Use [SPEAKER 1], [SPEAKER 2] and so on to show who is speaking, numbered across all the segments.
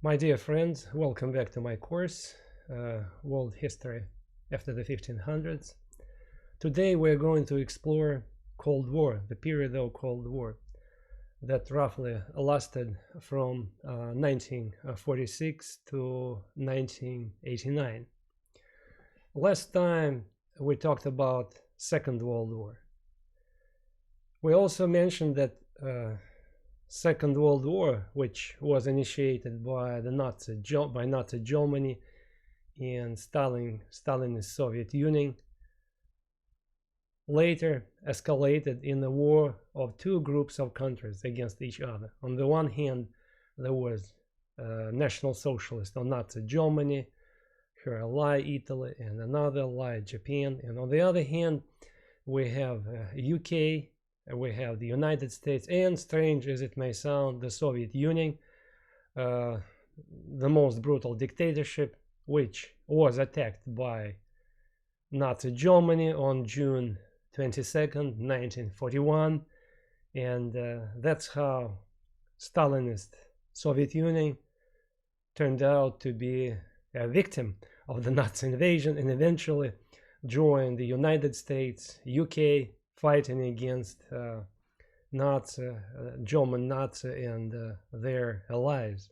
[SPEAKER 1] My dear friends, welcome back to my course, World History after the 1500s. Today we're going to explore Cold War, the period of Cold War that roughly lasted from 1946 to 1989. Last time we talked about Second World War. We also mentioned that Second World War, which was initiated by Nazi Germany and Stalinist Soviet Union, later escalated in a war of two groups of countries against each other. On the one hand, there was National Socialist or Nazi Germany, her ally Italy, and another ally Japan. And on the other hand, we have UK, we have the United States, and strange as it may sound, the Soviet Union, the most brutal dictatorship, which was attacked by Nazi Germany on June 22nd, 1941, and that's how Stalinist Soviet Union turned out to be a victim of the Nazi invasion and eventually joined the United States, UK, fighting against German Nazi and their allies.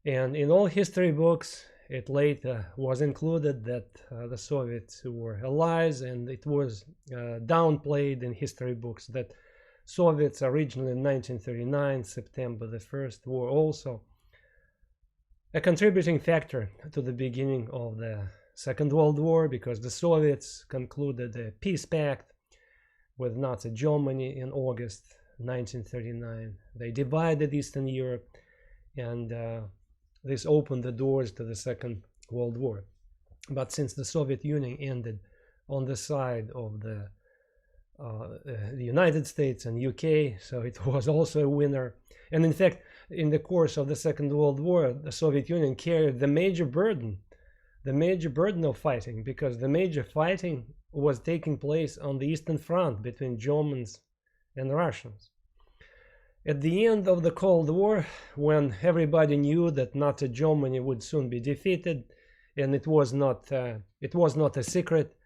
[SPEAKER 1] And in all history books, it later was included that the Soviets were allies, and it was downplayed in history books that Soviets originally in 1939, September the 1st, were also a contributing factor to the beginning of the Second World War, because the Soviets concluded a peace pact with Nazi Germany in August 1939. They divided Eastern Europe, and this opened the doors to the Second World War. But since the Soviet Union ended on the side of the United States and UK, so it was also a winner. And in fact, in the course of the Second World War, the Soviet Union carried the major burden of fighting, because the major fighting was taking place on the Eastern Front between Germans and Russians. At the end of the Cold War, when everybody knew that Nazi Germany would soon be defeated, and it was not a secret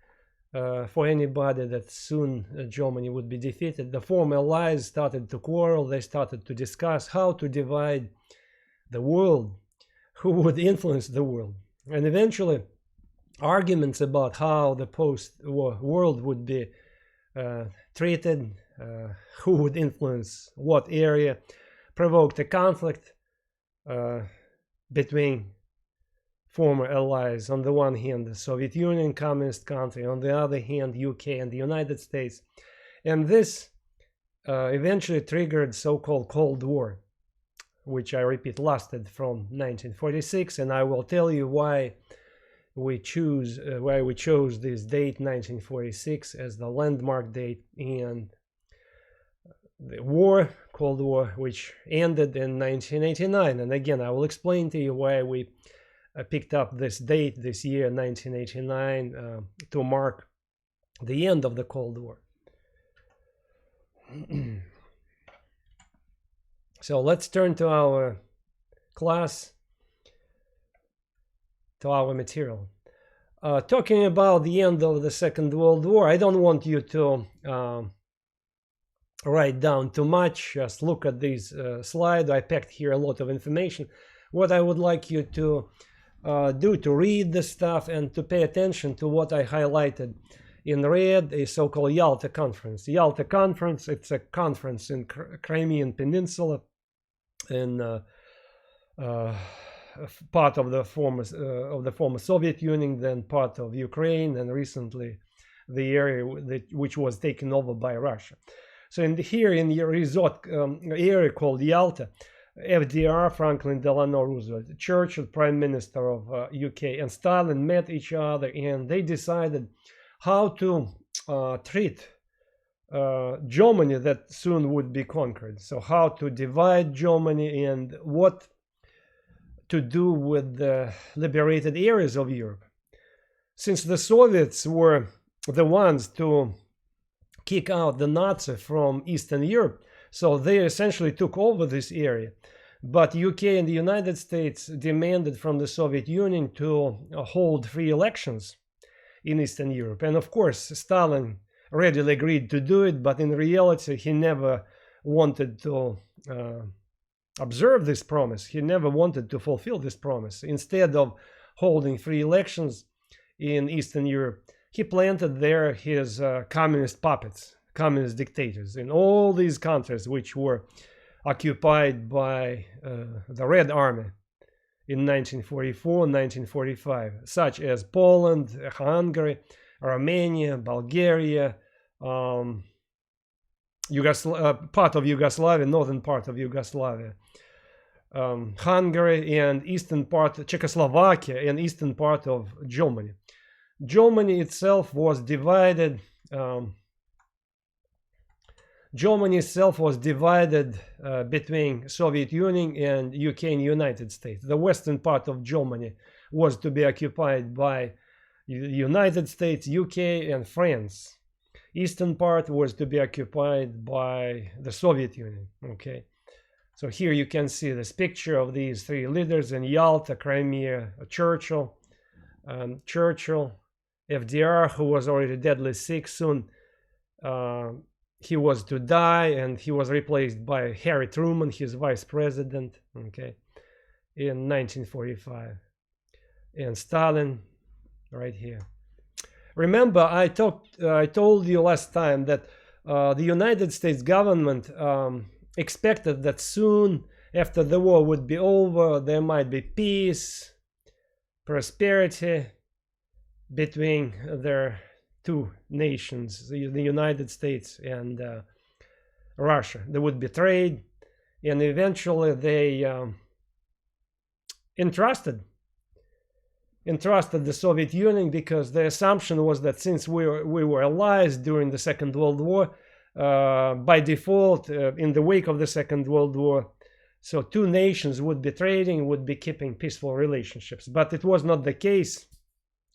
[SPEAKER 1] for anybody that soon Germany would be defeated, the former allies started to quarrel. They started to discuss how to divide the world, who would influence the world. And eventually, arguments about how the post-war world would be treated, who would influence what area, provoked a conflict between former allies. On the one hand, the Soviet Union, communist country; on the other hand, UK and the United States. And this eventually triggered so-called Cold War, which, I repeat, lasted from 1946, and I will tell you why we chose this date, 1946, as the landmark date, and the war, Cold War, which ended in 1989. And again, I will explain to you why we picked up this date this year, 1989, to mark the end of the Cold War. So let's turn to our class, to our material. Talking about the end of the Second World War, I don't want you to write down too much. Just look at this slide. I packed here a lot of information. What I would like you to do, to read the stuff and to pay attention to what I highlighted in red, a so-called Yalta Conference. Yalta Conference, it's a conference in Crimean Peninsula, in part of the former Soviet Union, then part of Ukraine, and recently the area which was taken over by Russia. So here in the resort area called Yalta, FDR, Franklin Delano Roosevelt, Churchill, Prime Minister of UK, and Stalin met each other, and they decided how to treat Germany that soon would be conquered. So how to divide Germany and what to do with the liberated areas of Europe. Since the Soviets were the ones to kick out the Nazis from Eastern Europe, so they essentially took over this area. But UK and the United States demanded from the Soviet Union to hold free elections in Eastern Europe. And of course, Stalin readily agreed to do it, but in reality, he never wanted to observe this promise. He never wanted to fulfill this promise. Instead of holding free elections in Eastern Europe, he planted there his communist puppets, communist dictators in all these countries which were occupied by the Red Army in 1944 and 1945, such as Poland, Hungary, Romania, Bulgaria, part of Yugoslavia, northern part of Yugoslavia, Hungary, and eastern part, Czechoslovakia, and eastern part of Germany. Germany itself was divided. Germany itself was divided between Soviet Union and UK and United States. The western part of Germany was to be occupied by United States, UK, and France. Eastern part was to be occupied by the Soviet Union. Okay, so here you can see this picture of these three leaders in Yalta, Crimea, Churchill, FDR, who was already deadly sick soon. He was to die, and he was replaced by Harry Truman, his vice president, okay, in 1945. And Stalin, right here. Remember, I told you last time that the United States government expected that soon after the war would be over, there might be peace, prosperity between their two nations, the United States and Russia. There would be trade, and eventually they entrusted the Soviet Union, because the assumption was that since we were allies during the Second World War, by default, in the wake of the Second World War, so two nations would be trading, would be keeping peaceful relationships. But it was not the case,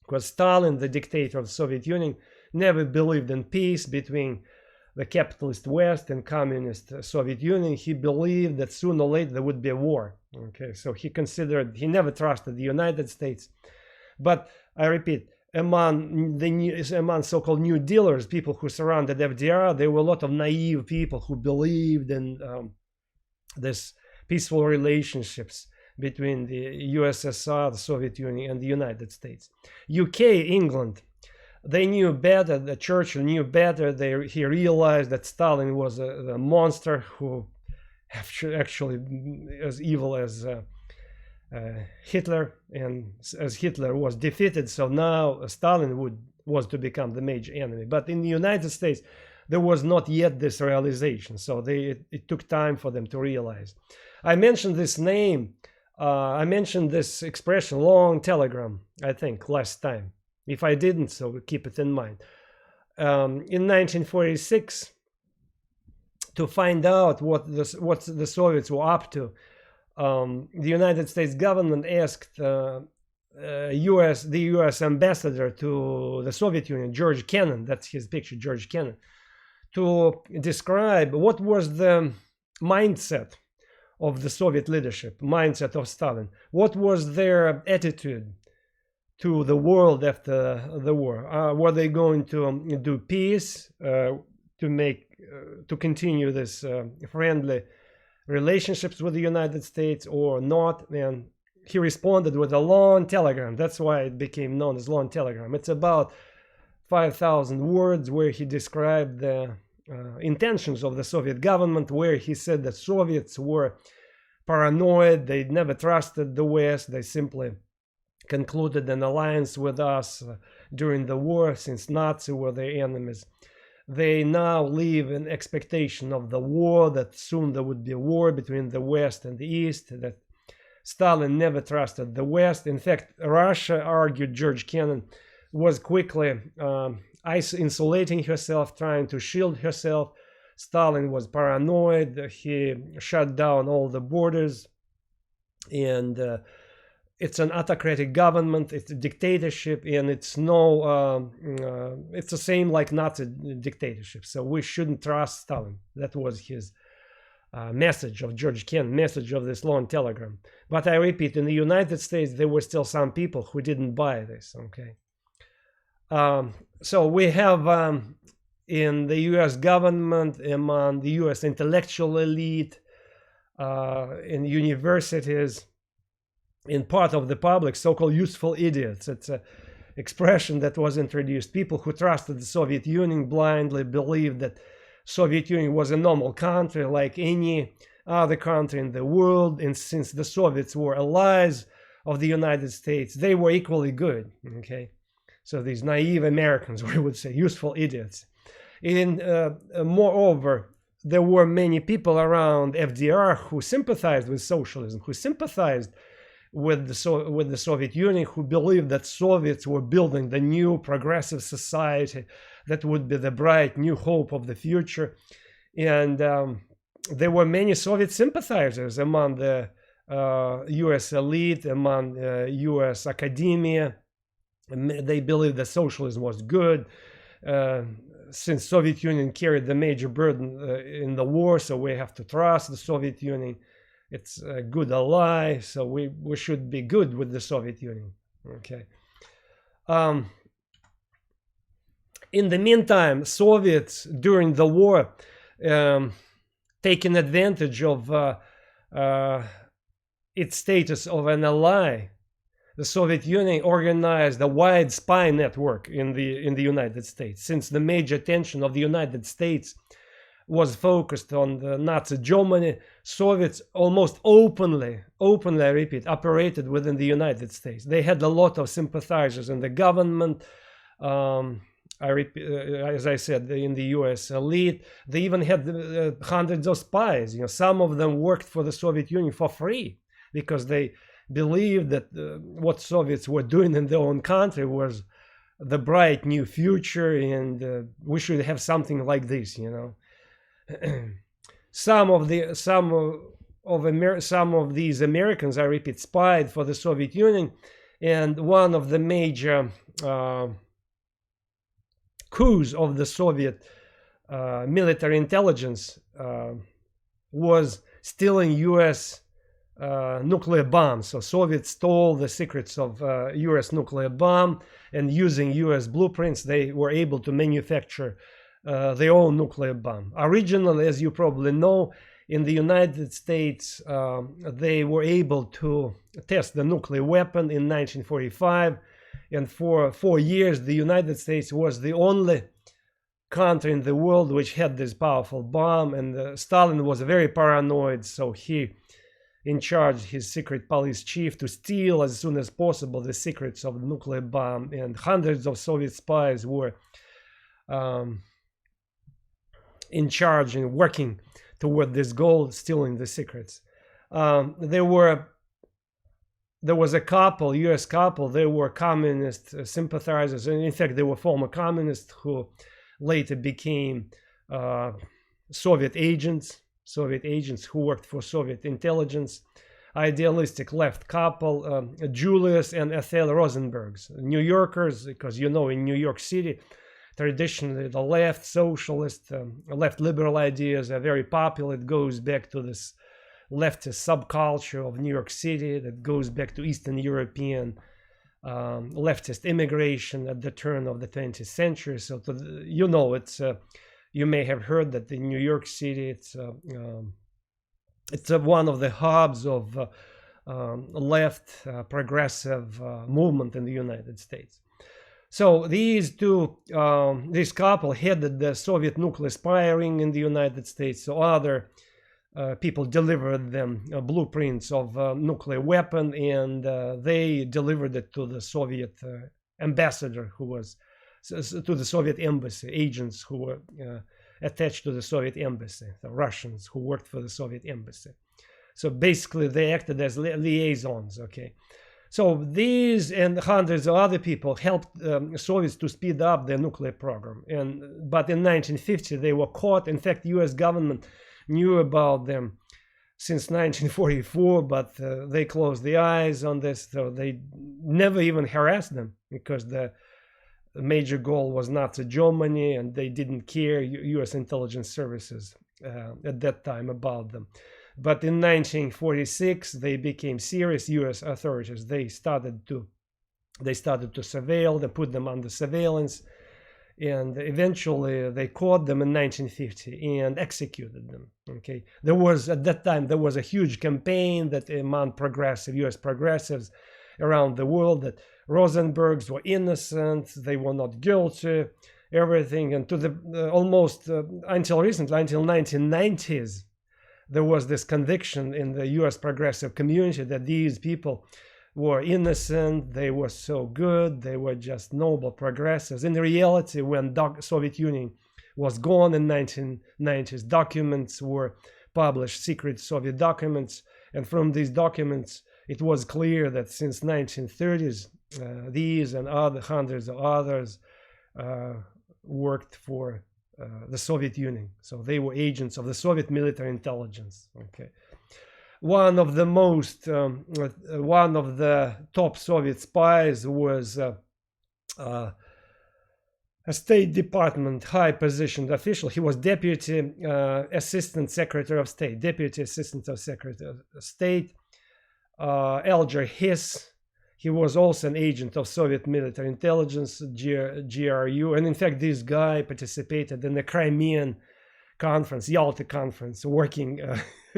[SPEAKER 1] because Stalin, the dictator of the Soviet Union, never believed in peace between the capitalist West and communist Soviet Union. He believed that sooner or later there would be a war. Okay, so he never trusted the United States. But I repeat, among so-called New Dealers, people who surrounded FDR, there were a lot of naive people who believed in this peaceful relationships between the USSR, the Soviet Union, and the United States. UK, England, they knew better. The Churchill knew better. He realized that Stalin was a monster who actually as evil as Hitler, and as Hitler was defeated, so now Stalin was to become the major enemy. But in the United States, there was not yet this realization, so it took time for them to realize. I mentioned this name. I mentioned this expression, long telegram, I think, last time. If I didn't, so keep it in mind. In 1946, to find out what the Soviets were up to, the United States government asked the U.S. ambassador to the Soviet Union, George Kennan, that's his picture, George Kennan, to describe what was the mindset of the Soviet leadership, mindset of Stalin. What was their attitude to the world after the war? Were they going to do peace, to continue this friendly relationships with the United States, or not? And he responded with a long telegram. That's why it became known as long telegram. It's about 5,000 words, where he described the intentions of the Soviet government, where he said that Soviets were paranoid, they never trusted the West, they simply concluded an alliance with us during the war, since Nazis were their enemies. They now live in expectation of the war, that soon there would be a war between the West and the East, that Stalin never trusted the West. In fact, Russia, argued George Kennan, was quickly insulating herself, trying to shield herself. Stalin was paranoid. He shut down all the borders, and it's an autocratic government, it's a dictatorship, and it's the same like Nazi dictatorship. So we shouldn't trust Stalin. That was his message of George Kent, message of this long telegram. But I repeat, in the United States, there were still some people who didn't buy this, okay? So we have in the US government, among the US intellectual elite, in universities, in part of the public, so-called useful idiots. It's an expression that was introduced. People who trusted the Soviet Union blindly believed that Soviet Union was a normal country like any other country in the world, and since the Soviets were allies of the United States, they were equally good, okay? So these naive Americans, we would say, useful idiots. And moreover, there were many people around FDR who sympathized with socialism, who sympathized with the Soviet Union, who believed that Soviets were building the new progressive society that would be the bright new hope of the future. And there were many Soviet sympathizers among the US elite, among US academia. They believed that socialism was good, since Soviet Union carried the major burden in the war, so we have to trust the Soviet Union. It's a good ally, so we should be good with the Soviet Union, okay? In the meantime, Soviets during the war, taking advantage of its status of an ally, the Soviet Union organized a wide spy network in the United States. Since the major attention of the United States was focused on the Nazi Germany, Soviets almost openly, I repeat, operated within the United States. They had a lot of sympathizers in the government, as I said, in the US elite. They even had hundreds of spies. You know, some of them worked for the Soviet Union for free because they believed that what Soviets were doing in their own country was the bright new future, and we should have something like this, you know. Some of these Americans, I repeat, spied for the Soviet Union, and one of the major coups of the Soviet military intelligence was stealing US nuclear bombs. So Soviets stole the secrets of US nuclear bomb, and using US blueprints, they were able to manufacture their own nuclear bomb. Originally, as you probably know, in the United States, they were able to test the nuclear weapon in 1945, and for 4 years, the United States was the only country in the world which had this powerful bomb, and Stalin was very paranoid, so he in charge his secret police chief to steal as soon as possible the secrets of the nuclear bomb, and hundreds of Soviet spies were in charge and working toward this goal, stealing the secrets. There was a couple, US couple, they were communist sympathizers, and in fact they were former communists who later became Soviet agents who worked for Soviet intelligence. Idealistic left couple, Julius and Ethel Rosenbergs, New Yorkers, because you know in New York City, traditionally the left socialist, left liberal ideas are very popular. It goes back to this leftist subculture of New York City that goes back to Eastern European leftist immigration at the turn of the 20th century. So you know, it's you may have heard that in New York City it's one of the hubs of left progressive movement in the United States. So these this couple headed the Soviet nuclear spy ring in the United States. So other people delivered them blueprints of nuclear weapon, and they delivered it to the Soviet ambassador, who was to the Soviet embassy, agents who were attached to the Soviet embassy, the Russians who worked for the Soviet embassy. So basically they acted as liaisons, okay? So these and hundreds of other people helped Soviets to speed up their nuclear program. But in 1950 they were caught. In fact, US government knew about them since 1944, but they closed the eyes on this, so they never even harassed them, because the major goal was Nazi Germany, and they didn't care. US intelligence services at that time about them. But in 1946, they became serious. U.S. authorities, they started to surveil. They put them under surveillance, and eventually they caught them in 1950 and executed them. Okay, there was at that time there was a huge campaign that among U.S. progressives around the world that Rosenbergs were innocent, they were not guilty, everything, and to the almost until recently, until 1990s, there was this conviction in the U.S. progressive community that these people were innocent, they were so good, they were just noble progressives. In reality, when Soviet Union was gone in 1990s, documents were published, secret Soviet documents, and from these documents, it was clear that since 1930s, these and other hundreds of others worked for the Soviet Union. So they were agents of the Soviet military intelligence. Okay, one of the top Soviet spies was a State Department high-positioned official. He was Deputy Assistant Secretary of State, Deputy Assistant of Secretary of State, Alger Hiss. He was also an agent of Soviet military intelligence, GRU. And in fact, this guy participated in the Crimean Conference, Yalta Conference, working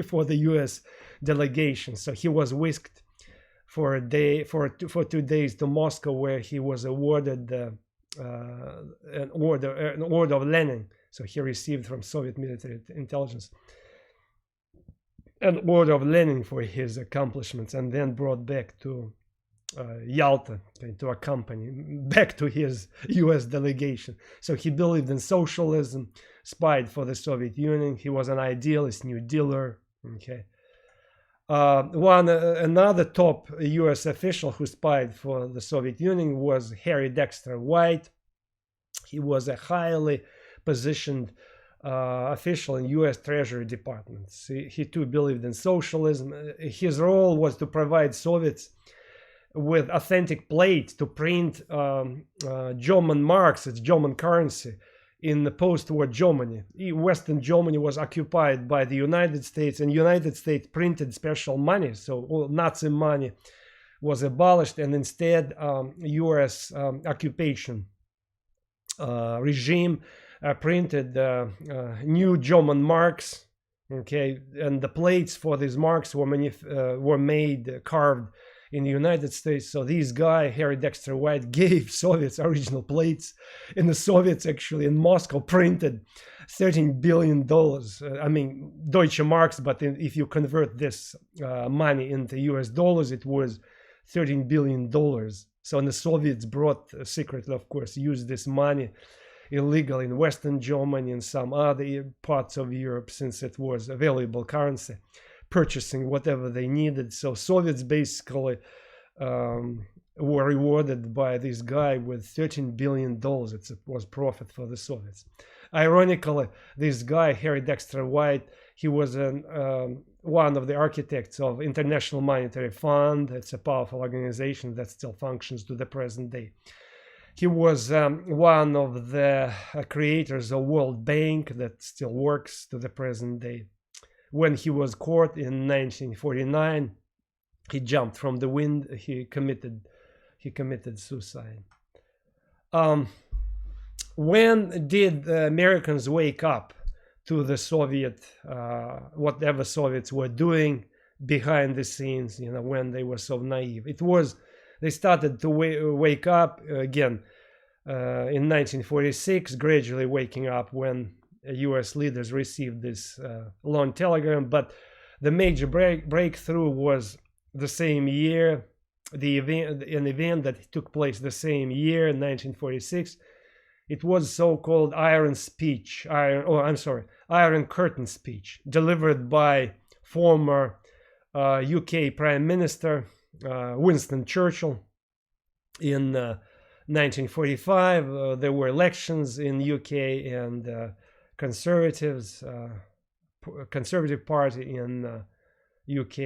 [SPEAKER 1] for the U.S. delegation. So he was whisked for 2 days to Moscow, where he was awarded an order of Lenin. So he received from Soviet military intelligence an order of Lenin for his accomplishments, and then brought back to Yalta to accompany back to his U.S. delegation. So he believed in socialism, spied for the Soviet Union. He was an idealist, New Dealer. Okay, another top U.S. official who spied for the Soviet Union was Harry Dexter White. He was a highly positioned official in U.S. Treasury Department. He too believed in socialism. His role was to provide Soviets with authentic plates to print German marks, it's German currency, in the post-war Germany. Western Germany was occupied by the United States, and United States printed special money, so all Nazi money was abolished, and instead U.S. occupation regime printed new German marks. Okay, and the plates for these marks were made, carved in the United States. So this guy, Harry Dexter White, gave Soviets original plates, and the Soviets actually in Moscow printed $13 billion. I mean, Deutsche Marks, but if you convert this money into US dollars, it was $13 billion. So and the Soviets brought secretly, of course, used this money illegally in Western Germany and some other parts of Europe, since it was available currency, purchasing whatever they needed. So Soviets basically were rewarded by this guy with $13 billion. It was profit for the Soviets. Ironically, this guy, Harry Dexter White, he was one of the architects of International Monetary Fund. It's a powerful organization that still functions to the present day. He was one of the creators of World Bank that still works to the present day. When he was caught in 1949, he jumped from the wind. He committed suicide. When did the Americans wake up to the Soviet, whatever Soviets were doing behind the scenes? You know, when they were so naive. They started to wake up again in 1946, gradually waking up when U.S. leaders received this long telegram. But the major breakthrough was the same year, an event that took place the same year in 1946. It was so-called Iron Curtain speech, delivered by former UK Prime Minister Winston Churchill in 1945. There were elections in UK, and Conservative Party in UK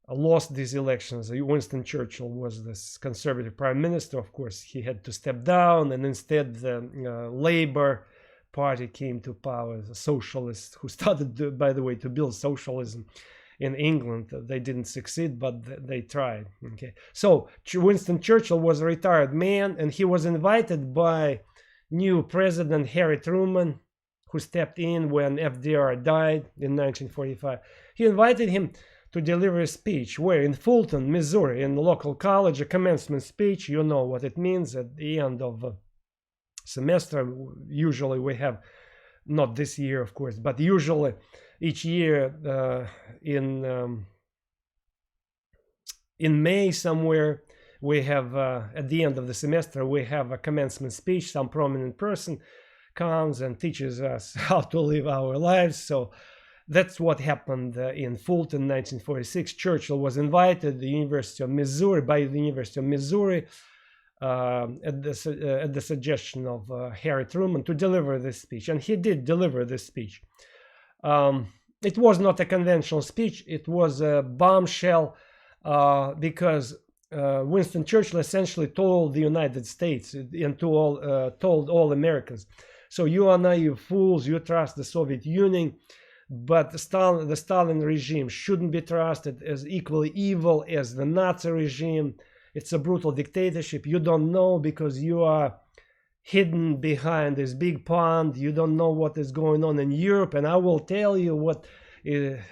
[SPEAKER 1] lost these elections. Winston Churchill was this Conservative Prime Minister. Of course, he had to step down, and instead the Labour party came to power, the socialists who started, by the way, to build socialism in England. They didn't succeed, but they tried. Okay, so Winston Churchill was a retired man, and he was invited by new President Harry Truman, who stepped in when FDR died in 1945. He invited him to deliver a speech where in Fulton, Missouri, in the local college, a commencement speech. You know what it means at the end of a semester. Usually we have, not this year of course, but usually each year in May somewhere, we have at the end of the semester we have a commencement speech. Some prominent person comes and teaches us how to live our lives. So that's what happened in Fulton, 1946. Churchill was invited to the University of Missouri, by the University of Missouri, at the suggestion of Harry Truman, to deliver this speech. And he did deliver this speech. It was not a conventional speech. It was a bombshell because Winston Churchill essentially told the United States and told all Americans, so you are naive fools, you trust the Soviet Union, but the Stalin regime shouldn't be trusted as equally evil as the Nazi regime. It's a brutal dictatorship. You don't know because you are hidden behind this big pond. You don't know what is going on in Europe, and I will tell you what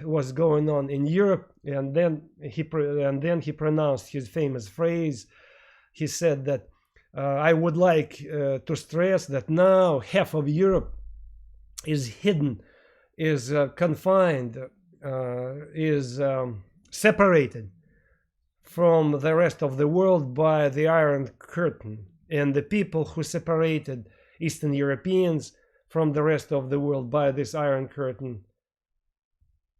[SPEAKER 1] was going on in Europe. And then he pronounced his famous phrase. He said that I would like to stress that now half of Europe is hidden, is confined, is separated from the rest of the world by the Iron Curtain. And the people who separated Eastern Europeans from the rest of the world by this Iron Curtain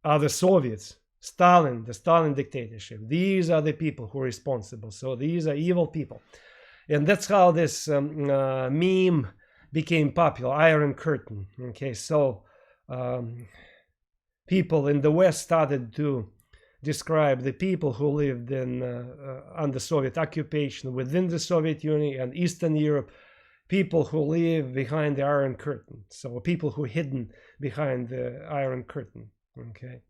[SPEAKER 1] are the Soviets, Stalin, the Stalin dictatorship. These are the people who are responsible. So these are evil people. And that's how this meme became popular, Iron Curtain. Okay, so people in the West started to describe the people who lived in under Soviet occupation within the Soviet Union and Eastern Europe, people who live behind the Iron Curtain. So people who are hidden behind the Iron Curtain. Okay,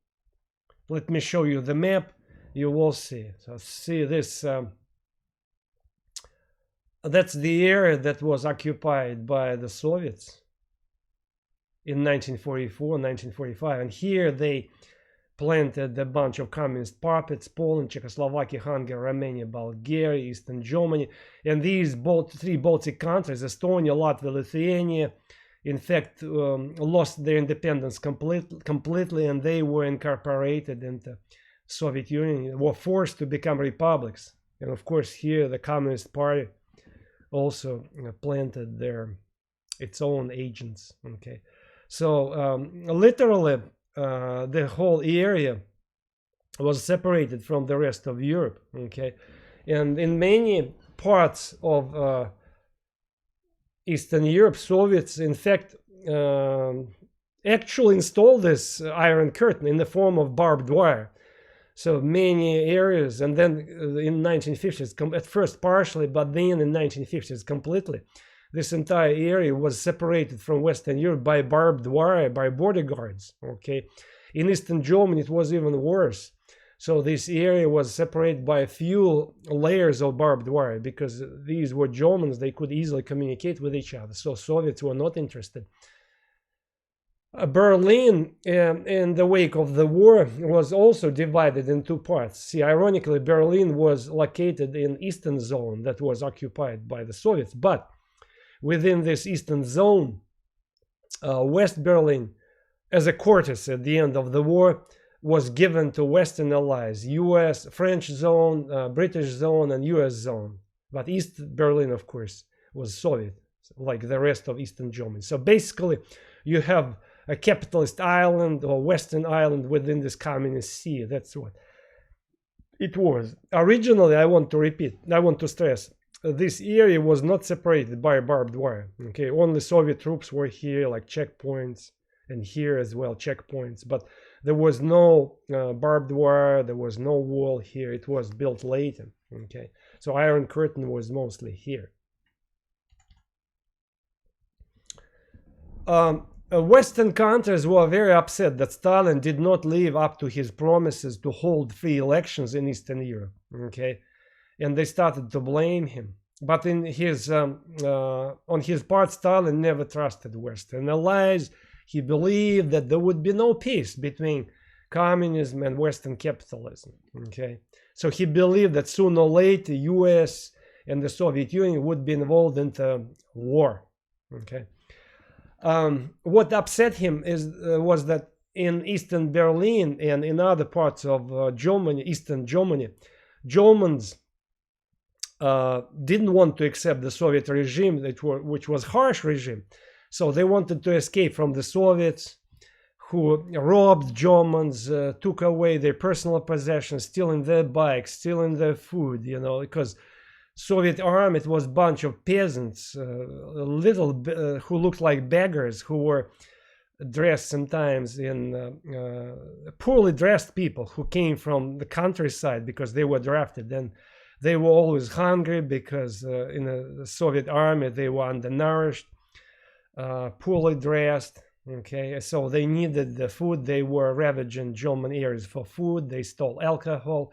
[SPEAKER 1] let me show you the map. You will see. So see this. That's the area that was occupied by the Soviets in 1944, 1945. And here they planted a bunch of communist puppets: Poland, Czechoslovakia, Hungary, Romania, Bulgaria, Eastern Germany. And these three Baltic countries, Estonia, Latvia, Lithuania, in fact, lost their independence completely, and they were incorporated into Soviet Union, were forced to become republics. And of course, here the Communist Party also planted its own agents. Okay, so literally the whole area was separated from the rest of Europe. Okay, and in many parts of Eastern Europe, Soviets in fact actually installed this Iron Curtain in the form of barbed wire. So many areas, and then in 1950s, at first partially, but then in 1950s completely, this entire area was separated from Western Europe by barbed wire, by border guards. Okay, in Eastern Germany it was even worse. So this area was separated by a few layers of barbed wire because these were Germans; they could easily communicate with each other. So Soviets were not interested. Berlin, in the wake of the war, was also divided in two parts. See, ironically, Berlin was located in Eastern Zone that was occupied by the Soviets, but within this Eastern Zone, West Berlin, as a courtesy at the end of the war, was given to Western allies: US, French Zone, British Zone, and US Zone. But East Berlin, of course, was Soviet, like the rest of Eastern Germany. So basically, you have a capitalist island or Western island within this communist sea. That's what it was. Originally, I want to stress, this area was not separated by barbed wire. Okay, only Soviet troops were here, like checkpoints, and here as well, checkpoints. But there was no barbed wire, there was no wall here. It was built later. Okay, so Iron Curtain was mostly here. Western countries were very upset that Stalin did not live up to his promises to hold free elections in Eastern Europe. Okay, and they started to blame him. But in his on his part, Stalin never trusted Western allies. He believed that there would be no peace between communism and Western capitalism. Okay, so he believed that sooner or later, U.S. and the Soviet Union would be involved into war. Okay. What upset him was that in Eastern Berlin and in other parts of Germany, Eastern Germany, Germans didn't want to accept the Soviet regime, which was harsh regime. So they wanted to escape from the Soviets, who robbed Germans, took away their personal possessions, stealing their bikes, stealing their food, you know, because Soviet army, it was a bunch of peasants, who looked like beggars, who were dressed sometimes in poorly dressed people who came from the countryside because they were drafted, and they were always hungry because in the Soviet army they were undernourished, poorly dressed. Okay, so they needed the food. They were ravaging German areas for food. They stole alcohol.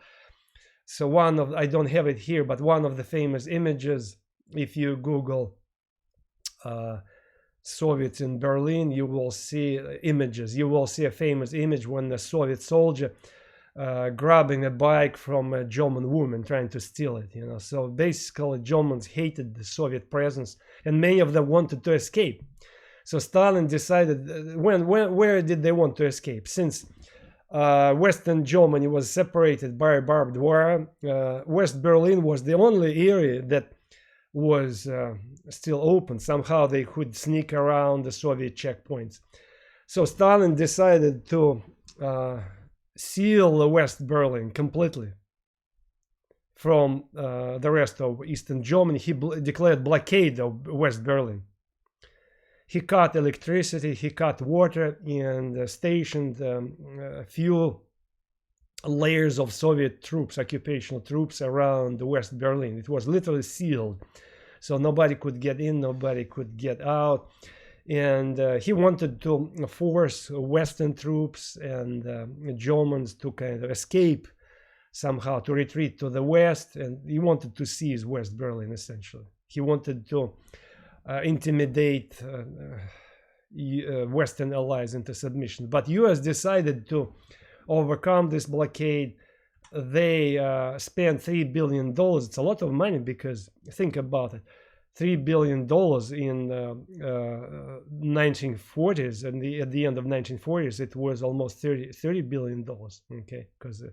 [SPEAKER 1] So one of, I don't have it here, but one of the famous images, if you Google Soviets in Berlin, you will see images. You will see a famous image when the Soviet soldier grabbing a bike from a German woman trying to steal it. You know, so basically Germans hated the Soviet presence, and many of them wanted to escape. So Stalin decided where did they want to escape? Since Western Germany was separated by barbed wire, West Berlin was the only area that was still open. Somehow they could sneak around the Soviet checkpoints. So Stalin decided to seal West Berlin completely from the rest of Eastern Germany. He declared blockade of West Berlin. He cut electricity, he cut water, and stationed a few layers of Soviet troops, occupational troops, around West Berlin. It was literally sealed, so nobody could get in, nobody could get out. And he wanted to force Western troops and Germans to kind of escape somehow, to retreat to the west, and he wanted to seize West Berlin, essentially. He wanted to intimidate Western allies into submission. But US decided to overcome this blockade. They spent $3 billion. It's a lot of money, because think about it. $3 billion in 1940s, and at the end of 1940s it was almost $30 billion. Okay, because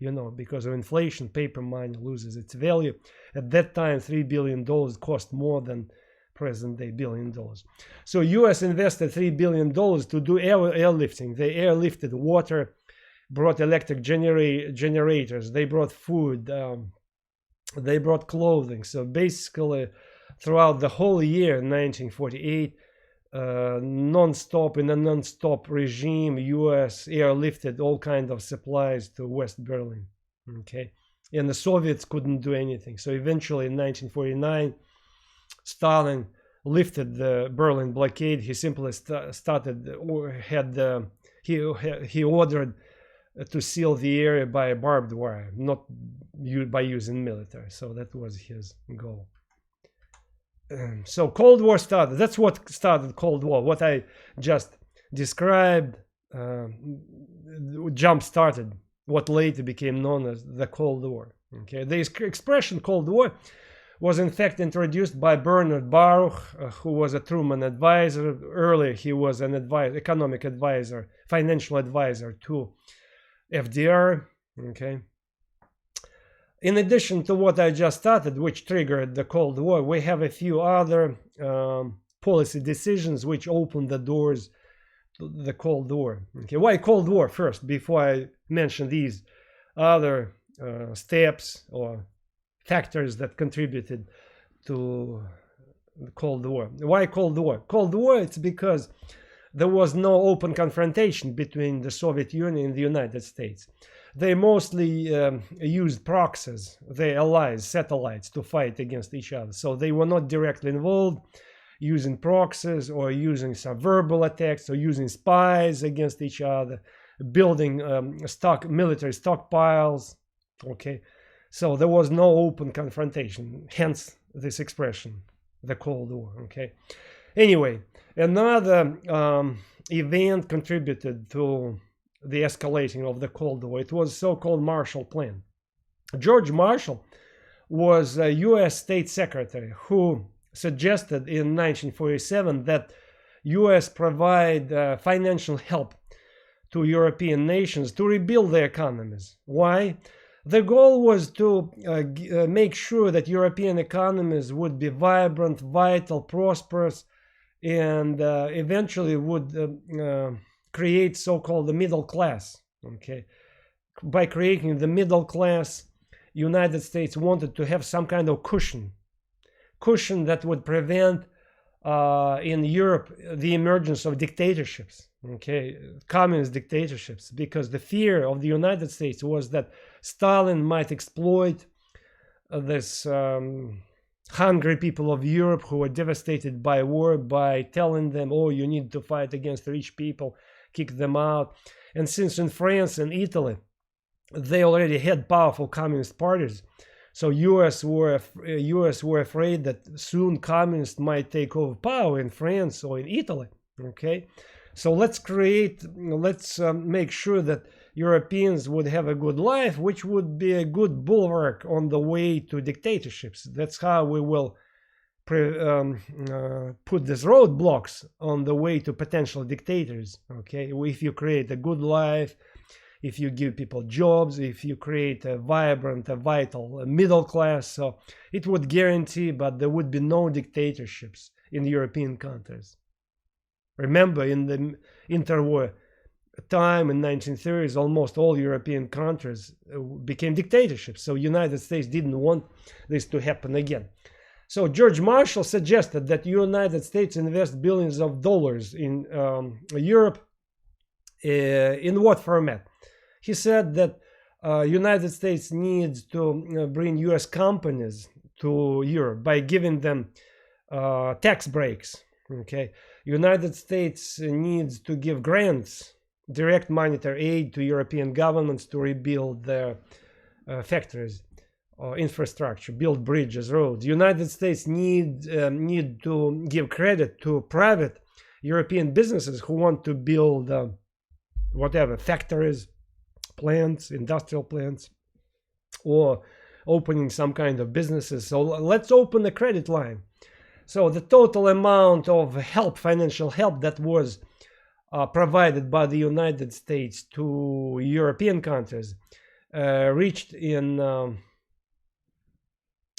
[SPEAKER 1] you know, because of inflation, paper money loses its value. At that time, $3 billion cost more than present-day $1 billion. So US invested $3 billion to do airlifting. They airlifted water, brought electric generators, they brought food, they brought clothing. So basically, throughout the whole year, 1948, non-stop, in a non-stop regime, US airlifted all kinds of supplies to West Berlin. Okay, and the Soviets couldn't do anything. So eventually, in 1949, Stalin lifted the Berlin blockade. He simply he ordered to seal the area by barbed wire, not by using military. So that was his goal. So Cold War started. That's what started Cold War. What I just described jump-started what later became known as the Cold War. Okay, the expression Cold War was in fact introduced by Bernard Baruch, who was a Truman advisor. Earlier, he was an economic advisor, financial advisor to FDR. Okay. In addition to what I just started, which triggered the Cold War, we have a few other policy decisions which opened the doors to the Cold War. Okay, why Cold War first, before I mention these other steps or factors that contributed to the Cold War. Why Cold War? Cold War, it's because there was no open confrontation between the Soviet Union and the United States. They mostly used proxies, their allies, satellites, to fight against each other. So they were not directly involved. using proxies or using some verbal attacks or using spies against each other, building military stockpiles. Okay, so there was no open confrontation, hence this expression, the Cold War. Okay, anyway, another event contributed to the escalating of the Cold War. It was so-called Marshall Plan. George Marshall was a U.S. State Secretary who suggested in 1947 that U.S. provide financial help to European nations to rebuild their economies. Why? The goal was to make sure that European economies would be vibrant, vital, prosperous, and eventually would create so-called the middle class. Okay, by creating the middle class, United States wanted to have some kind of cushion that would prevent in Europe the emergence of dictatorships, okay, communist dictatorships, because the fear of the United States was that Stalin might exploit this hungry people of Europe who were devastated by war by telling them, oh, you need to fight against rich people, kick them out. And since in France and Italy they already had powerful communist parties, so US were afraid that soon communists might take over power in France or in Italy. Okay, so let's make sure that Europeans would have a good life, which would be a good bulwark on the way to dictatorships. That's how we will put these roadblocks on the way to potential dictators. Okay, if you create a good life, if you give people jobs, if you create a vibrant, a vital middle class, so it would guarantee, but there would be no dictatorships in European countries. Remember, in the interwar time in 1930s, almost all European countries became dictatorships. So United States didn't want this to happen again. So George Marshall suggested that United States invest billions of dollars in Europe. In what format? He said that United States needs to bring US companies to Europe by giving them tax breaks. Okay, United States needs to give grants, direct monetary aid to European governments to rebuild their factories or infrastructure, build bridges, roads. United States need to give credit to private European businesses who want to build whatever, factories, plants, industrial plants, or opening some kind of businesses. So let's open a credit line. So the total amount of help, financial help, that was provided by the United States to European countries reached in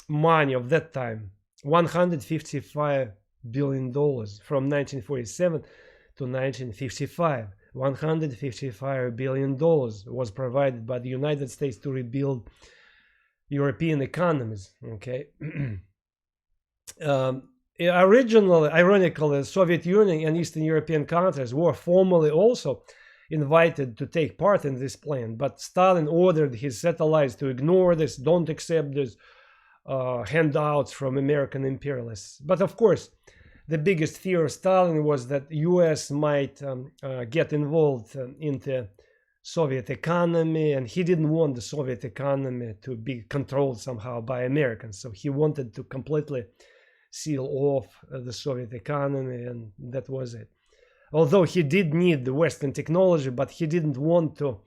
[SPEAKER 1] money of that time $155 billion from 1947 to 1955. $155 billion was provided by the United States to rebuild European economies. Okay. Originally, ironically, the Soviet Union and Eastern European countries were formally also invited to take part in this plan, but Stalin ordered his satellites to ignore this, don't accept this handouts from American imperialists. But of course, the biggest fear of Stalin was that US might get involved in the Soviet economy, and he didn't want the Soviet economy to be controlled somehow by Americans. So he wanted to completely seal off the Soviet economy, and that was it. Although he did need the Western technology, but he didn't want to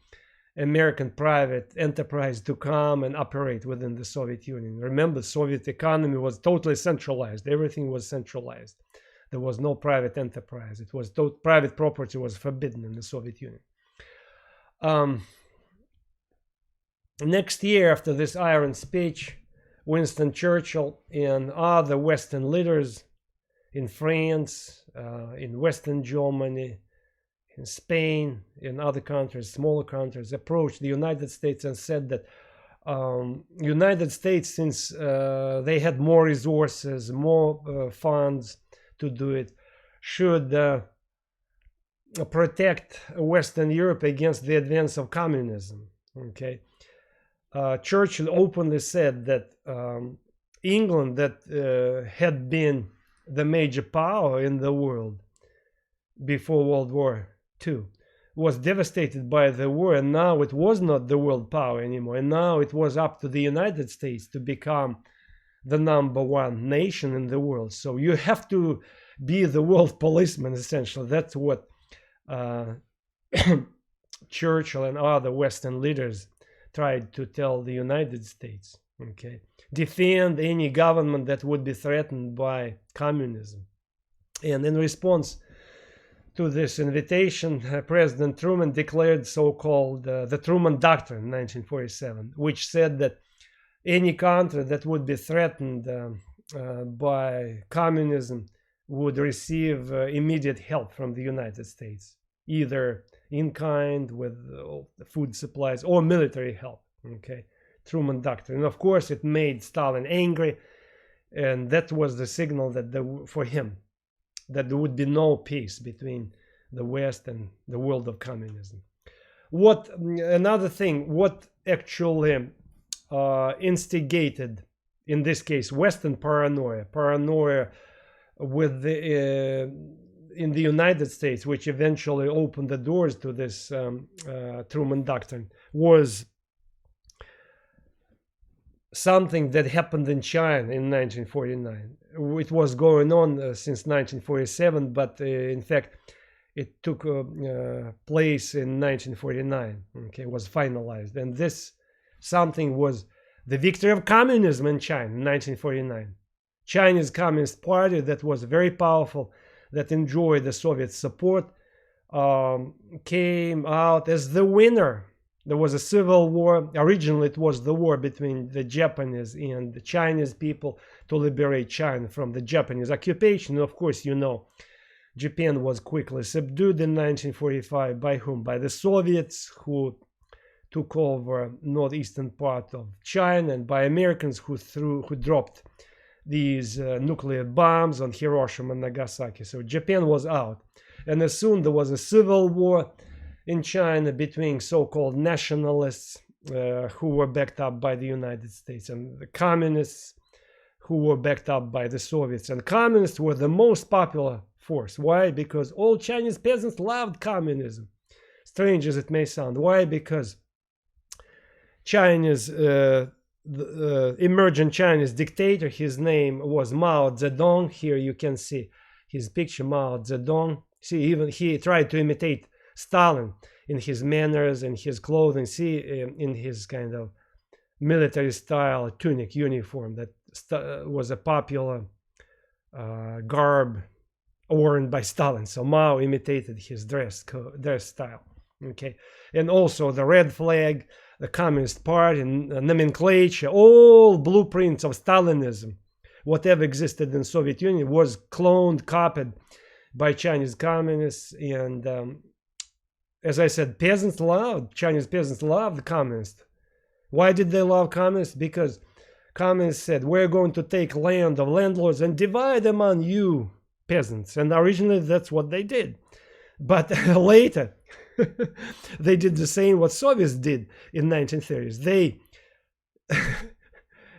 [SPEAKER 1] American private enterprise to come and operate within the Soviet Union. Remember, the Soviet economy was totally centralized. Everything was centralized. There was no private enterprise. It was private property was forbidden in the Soviet Union. Next year, after this iron speech, Winston Churchill and other Western leaders in France, in Western Germany, in Spain, in other countries, smaller countries, approached the United States and said that United States, since they had more resources, more funds to do it, should protect Western Europe against the advance of communism. Okay, Churchill openly said that England, that had been the major power in the world before World War II, was devastated by the war, and now it was not the world power anymore, and now it was up to the United States to become the #1 nation in the world. So you have to be the world policeman, essentially. That's what Churchill and other Western leaders tried to tell the United States. Okay, defend any government that would be threatened by communism. And in response to this invitation, President Truman declared so-called the Truman Doctrine in 1947, which said that any country that would be threatened by communism would receive immediate help from the United States, either in kind with food supplies or military help. Okay, Truman Doctrine. And of course, it made Stalin angry, and that was the signal that for him that there would be no peace between the West and the world of communism. Another thing, what actually instigated, in this case, Western paranoia with in the United States, which eventually opened the doors to this Truman Doctrine, was something that happened in China in 1949. It was going on since 1947, but in fact, it took place in 1949. Okay, was finalized, and this something was the victory of communism in China in 1949. Chinese Communist Party, that was very powerful, that enjoyed the Soviet support, came out as the winner. There was a civil war. Originally, it was the war between the Japanese and the Chinese people to liberate China from the Japanese occupation. Of course, you know, Japan was quickly subdued in 1945. By whom? By the Soviets, who took over northeastern part of China, and by Americans who dropped these nuclear bombs on Hiroshima and Nagasaki. So Japan was out. And as soon there was a civil war in China between so-called nationalists who were backed up by the United States, and the communists who were backed up by the Soviets. And communists were the most popular force. Why? Because all Chinese peasants loved communism. Strange as it may sound. Why? Because Chinese emergent Chinese dictator, his name was Mao Zedong. Here you can see his picture, Mao Zedong. See, even he tried to imitate Stalin in his manners and his clothing. See, in his kind of military style tunic uniform that was a popular garb worn by Stalin. So Mao imitated his dress style. Okay, and also the red flag, the Communist Party, and nomenclature, all blueprints of Stalinism, whatever existed in Soviet Union, was cloned, copied by Chinese communists. And as I said, Chinese peasants loved communists. Why did they love communists? Because communists said, we're going to take land of landlords and divide among you peasants. And originally that's what they did. But later, they did the same what Soviets did in 1930s. They,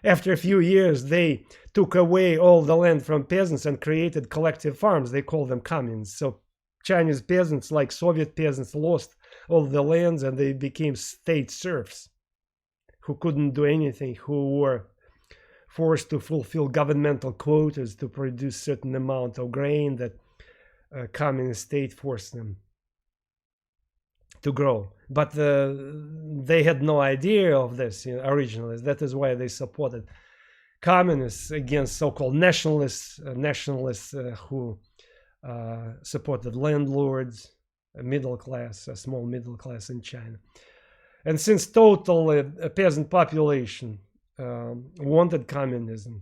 [SPEAKER 1] after a few years, they took away all the land from peasants and created collective farms. They call them communes. So Chinese peasants, like Soviet peasants, lost all the lands and they became state serfs who couldn't do anything, who were forced to fulfill governmental quotas to produce certain amount of grain that communist state forced them to grow. But they had no idea of this originally. That is why they supported communists against so-called nationalists who supported landlords, a middle class, a small middle class in China. And since total peasant population wanted communism,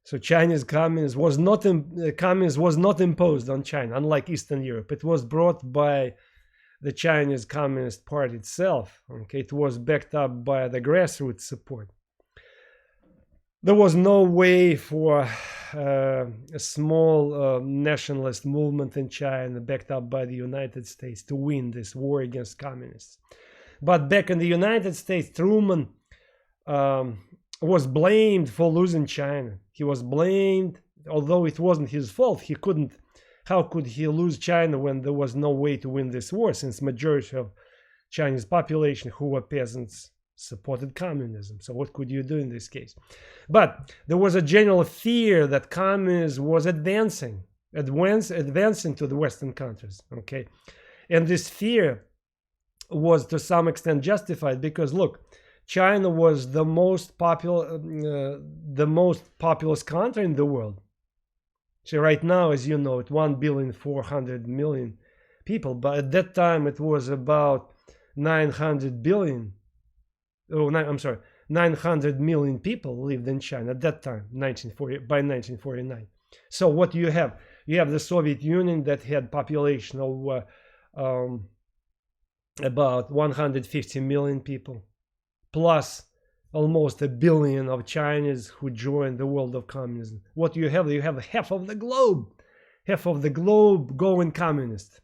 [SPEAKER 1] so Chinese communism was not imposed on China, unlike Eastern Europe. It was brought by the Chinese Communist Party itself. Okay, it was backed up by the grassroots support. There was no way for a small nationalist movement in China, backed up by the United States, to win this war against communists. But back in the United States, Truman was blamed for losing China. He was blamed although it wasn't his fault, he couldn't. How could he lose China when there was no way to win this war, since majority of Chinese population, who were peasants, supported communism? So what could you do in this case? But there was a general fear that communism was advancing to the Western countries. Okay, and this fear was to some extent justified, because look, China was the most populous country in the world. So right now, as you know, it's 1,400,000,000 people, but at that time it was about 900 billion. I'm sorry, 900 million people lived in China at that time, by 1949. So what you have? You have the Soviet Union that had population of about 150 million people, plus almost 1 billion of Chinese who joined the world of communism. What you have? You have half of the globe going communist.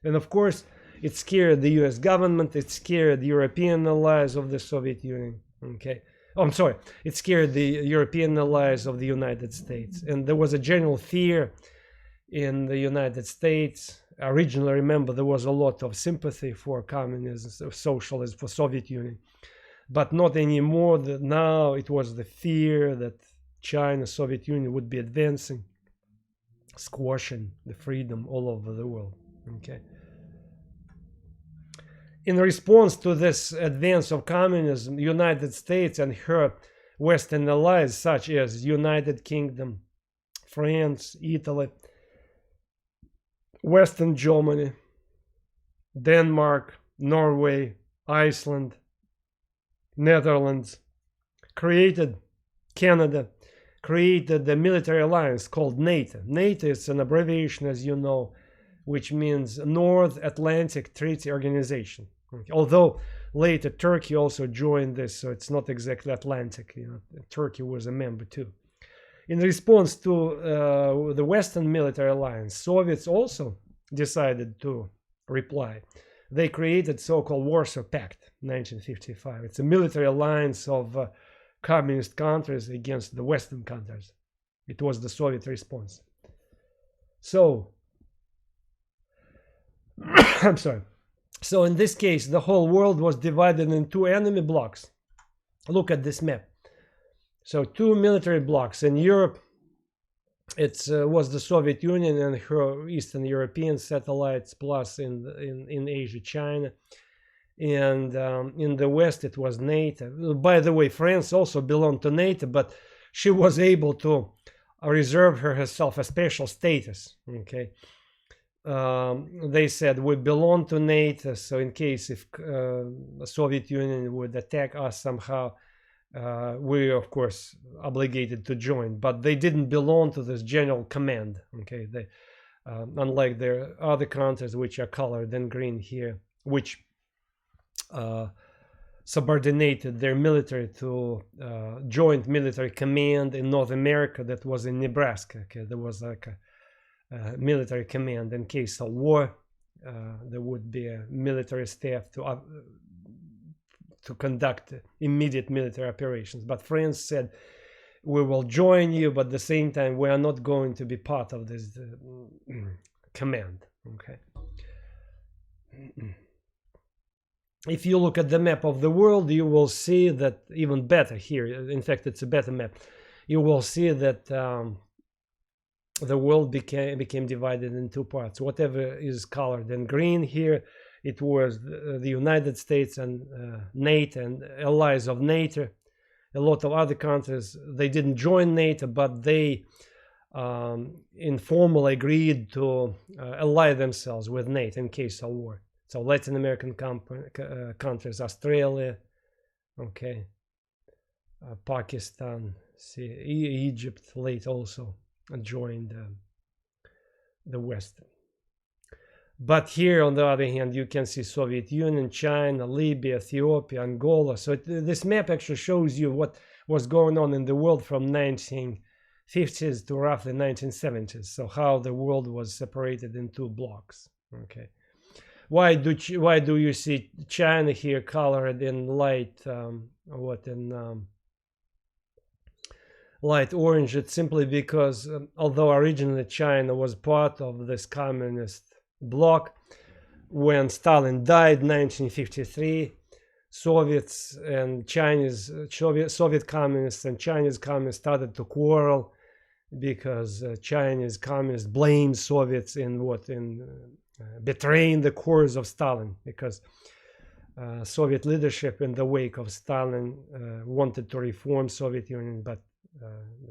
[SPEAKER 1] And of course, it scared the US government, it scared the European allies of the Soviet Union. Okay. Oh, I'm sorry. It scared the European allies of the United States. And there was a general fear in the United States. Originally, remember, there was a lot of sympathy for communism, socialism, for Soviet Union. But not anymore. Now it was the fear that China, Soviet Union would be advancing, squashing the freedom all over the world. Okay. In response to this advance of communism, the United States and her Western allies, such as United Kingdom, France, Italy, Western Germany, Denmark, Norway, Iceland, Netherlands, Canada created a military alliance called NATO. NATO is an abbreviation, as you know, which means North Atlantic Treaty Organization. Okay. Although later Turkey also joined this, so it's not exactly Atlantic. Turkey was a member too. In response to the Western military alliance, Soviets also decided to reply. They created so-called Warsaw Pact, 1955. It's a military alliance of communist countries against the Western countries. It was the Soviet response. So, I'm sorry. So in this case, the whole world was divided in two enemy blocks. Look at this map. So two military blocks. In Europe, it was the Soviet Union and her Eastern European satellites, plus in Asia, China. And in the West, it was NATO. By the way, France also belonged to NATO, but she was able to reserve herself a special status. Okay. They said we belong to NATO, so in case if the Soviet Union would attack us somehow, we of course obligated to join. But they didn't belong to this general command. Okay, they unlike their other countries which are colored in green here, which subordinated their military to joint military command in North America that was in Nebraska. Okay, there was like a military command in case of war. There would be a military staff to conduct immediate military operations. But France said, we will join you, but at the same time, we are not going to be part of this command. Okay. If you look at the map of the world, you will see that even better here. In fact, it's a better map. You will see that the world became divided in two parts. Whatever is colored in green here, it was the United States and NATO and allies of NATO. A lot of other countries, they didn't join NATO, but they informally agreed to ally themselves with NATO in case of war. So Latin American countries, Australia, okay, Pakistan, Egypt late also joined the West. But here, on the other hand, you can see Soviet Union, China, Libya, Ethiopia, Angola. So this map actually shows you what was going on in the world from 1950s to roughly 1970s. So how the world was separated in two blocks. Okay. Why do you see China here colored in light light orange. It's simply because although originally China was part of this communist bloc, when Stalin died in 1953, Soviets and Chinese Soviet communists and Chinese communists started to quarrel because Chinese communists blamed Soviets in betraying the cause of Stalin, because Soviet leadership in the wake of Stalin wanted to reform Soviet Union, but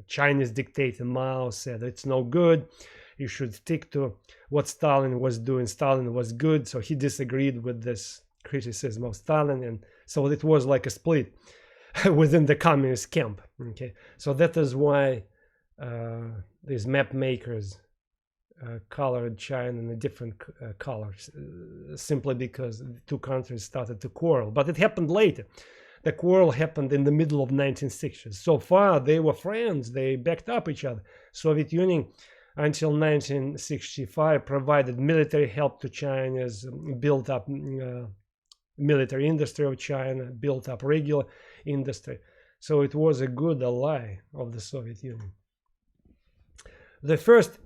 [SPEAKER 1] Chinese dictator Mao said it's no good, you should stick to what Stalin was doing. Stalin was good, so he disagreed with this criticism of Stalin, and so it was like a split within the communist camp. Okay, so that is why these map makers colored China in a different colors, simply because the two countries started to quarrel. But it happened later. The quarrel happened in the middle of 1960s. So far, they were friends. They backed up each other. Soviet Union, until 1965, provided military help to China, built up military industry of China, built up regular industry. So it was a good ally of the Soviet Union. The first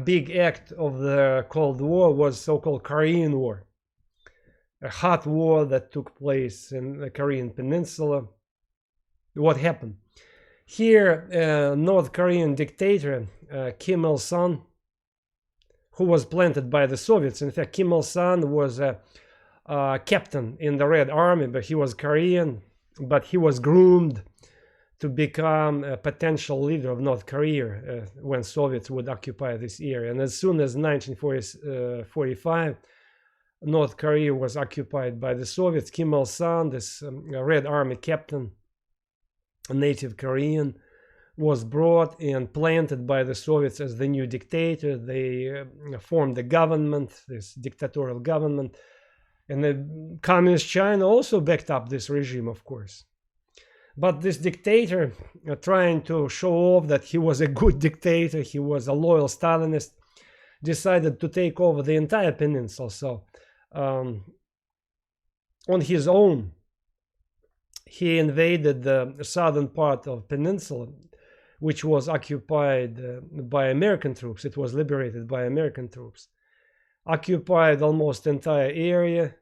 [SPEAKER 1] big act of the Cold War was so-called Korean War, a hot war that took place in the Korean Peninsula. What happened? Here, North Korean dictator Kim Il-sung, who was planted by the Soviets. In fact, Kim Il-sung was a captain in the Red Army, but he was Korean, but he was groomed to become a potential leader of North Korea when Soviets would occupy this area. And as soon as 1945, North Korea was occupied by the Soviets. Kim Il-sung, this Red Army captain, a native Korean, was brought and planted by the Soviets as the new dictator. They formed the government, this dictatorial government. And the communist China also backed up this regime, of course. But this dictator, trying to show off that he was a good dictator, he was a loyal Stalinist, decided to take over the entire peninsula. So on his own, he invaded the southern part of peninsula, which was occupied by American troops. It was liberated by American troops. Occupied almost the entire area,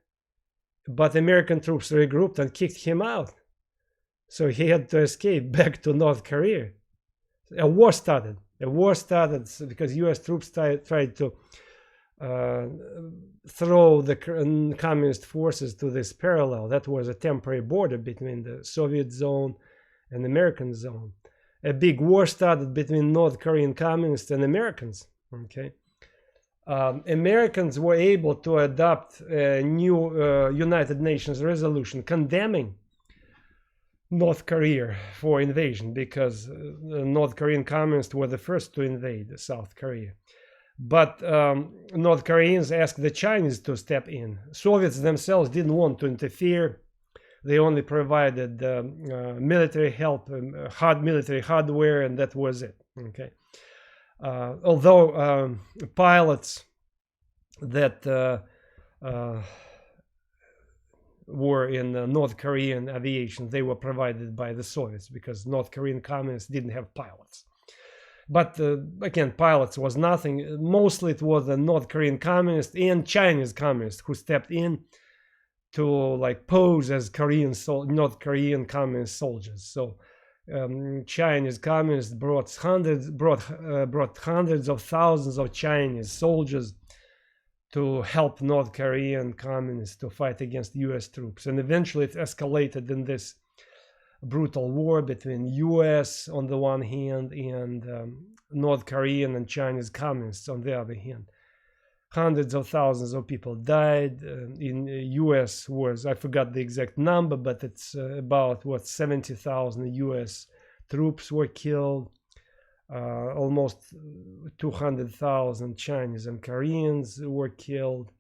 [SPEAKER 1] but American troops regrouped and kicked him out. So he had to escape back to North Korea. A war started. A war started because U.S. troops tried to throw the communist forces to this parallel. That was a temporary border between the Soviet zone and American zone. A big war started between North Korean communists and Americans. Okay, Americans were able to adopt a new United Nations resolution condemning North Korea for invasion, because North Korean communists were the first to invade South Korea. But North Koreans asked the Chinese to step in. Soviets themselves didn't want to interfere. They only provided military help, hard military hardware, and that was it. Okay. Although pilots that were in North Korean aviation, they were provided by the Soviets, because North Korean communists didn't have pilots. But again, pilots was nothing. Mostly it was the North Korean communists and Chinese communists who stepped in to like pose as North Korean communist soldiers. So Chinese communists brought hundreds of thousands of Chinese soldiers to help North Korean communists to fight against U.S. troops. And eventually it escalated in this brutal war between U.S. on the one hand and North Korean and Chinese communists on the other hand. Hundreds of thousands of people died. In U.S. wars, I forgot the exact number, but it's about 70,000 U.S. troops were killed. Almost 200,000 Chinese and Koreans were killed.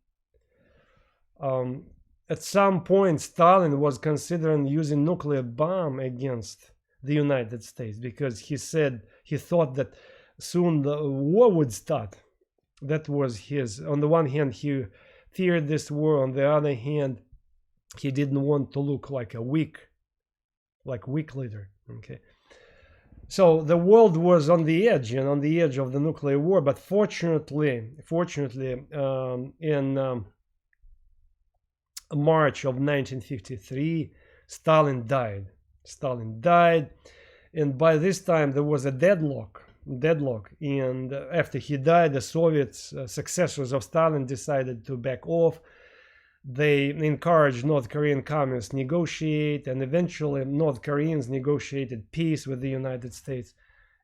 [SPEAKER 1] At some point, Stalin was considering using nuclear bomb against the United States, because he thought that soon the war would start. That was his. On the one hand, he feared this war. On the other hand, he didn't want to look like a weak leader. Okay. So the world was on the edge, on the edge of the nuclear war. But fortunately, in March of 1953, Stalin died. And by this time there was a deadlock. And after he died, the Soviets, successors of Stalin, decided to back off. They encouraged North Korean communists to negotiate, and eventually North Koreans negotiated peace with the United States,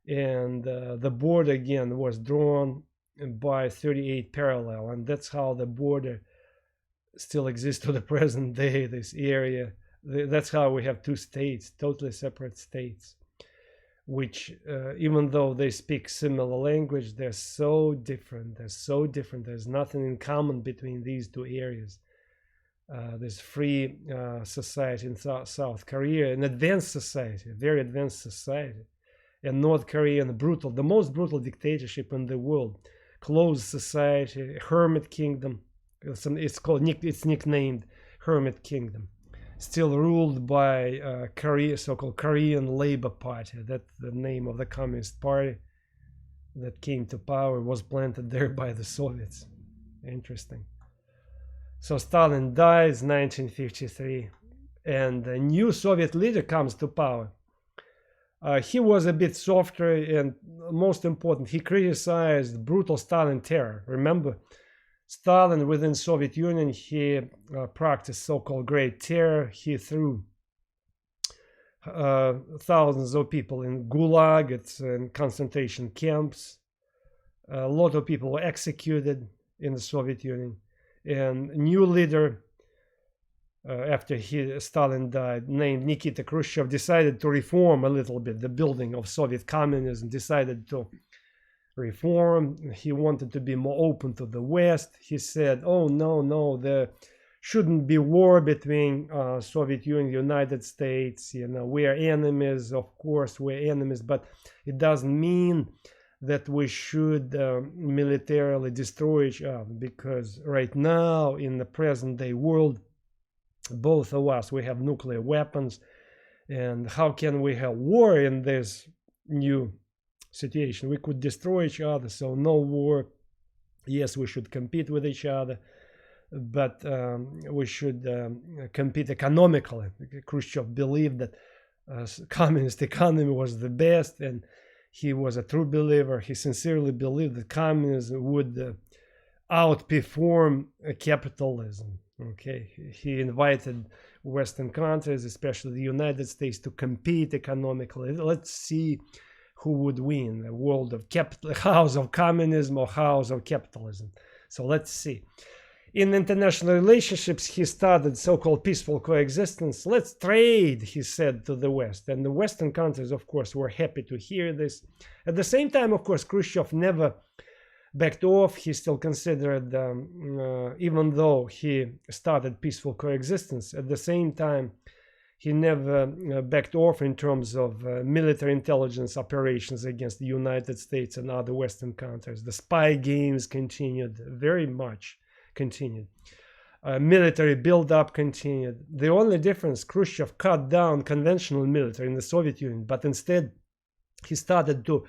[SPEAKER 1] and the border again was drawn by 38 parallel, and that's how the border still exists to the present day. This area, that's how we have two states, totally separate states, which even though they speak similar language, they're so different. There's nothing in common between these two areas. This free society in South Korea, an advanced society, very advanced society, and North Korea, the most brutal dictatorship in the world, closed society, hermit kingdom. It's nicknamed Hermit Kingdom, still ruled by so-called Korean Labor Party. That's the name of the Communist Party that came to power, was planted there by the Soviets. Interesting. So Stalin dies 1953, and a new Soviet leader comes to power. He was a bit softer, and most important, he criticized brutal Stalin terror. Remember, Stalin within Soviet Union, he practiced so-called Great Terror. He threw thousands of people in Gulag, it's in concentration camps. A lot of people were executed in the Soviet Union. And new leader, after Stalin died, named Nikita Khrushchev, decided to reform a little bit the building of Soviet communism, decided to reform. He wanted to be more open to the West. He said, oh, no, there shouldn't be war between Soviet Union and the United States. We are enemies, of course, we're enemies, but it doesn't mean that we should militarily destroy each other, because right now in the present day world, both of us, we have nuclear weapons, and how can we have war in this new situation? We could destroy each other, so no war. Yes, we should compete with each other, but we should compete economically. Khrushchev believed that communist economy was the best, and he was a true believer. He sincerely believed that communism would outperform capitalism. Okay, he invited Western countries, especially the United States, to compete economically. Let's see who would win, a world of house of communism or house of capitalism. So let's see. In international relationships, he started so-called peaceful coexistence. Let's trade, he said to the West. And the Western countries, of course, were happy to hear this. At the same time, of course, Khrushchev never backed off. He still considered, even though he started peaceful coexistence, at the same time, he never backed off in terms of military intelligence operations against the United States and other Western countries. The spy games continued, very much continued. Military build-up continued. The only difference, Khrushchev cut down conventional military in the Soviet Union, but instead he started to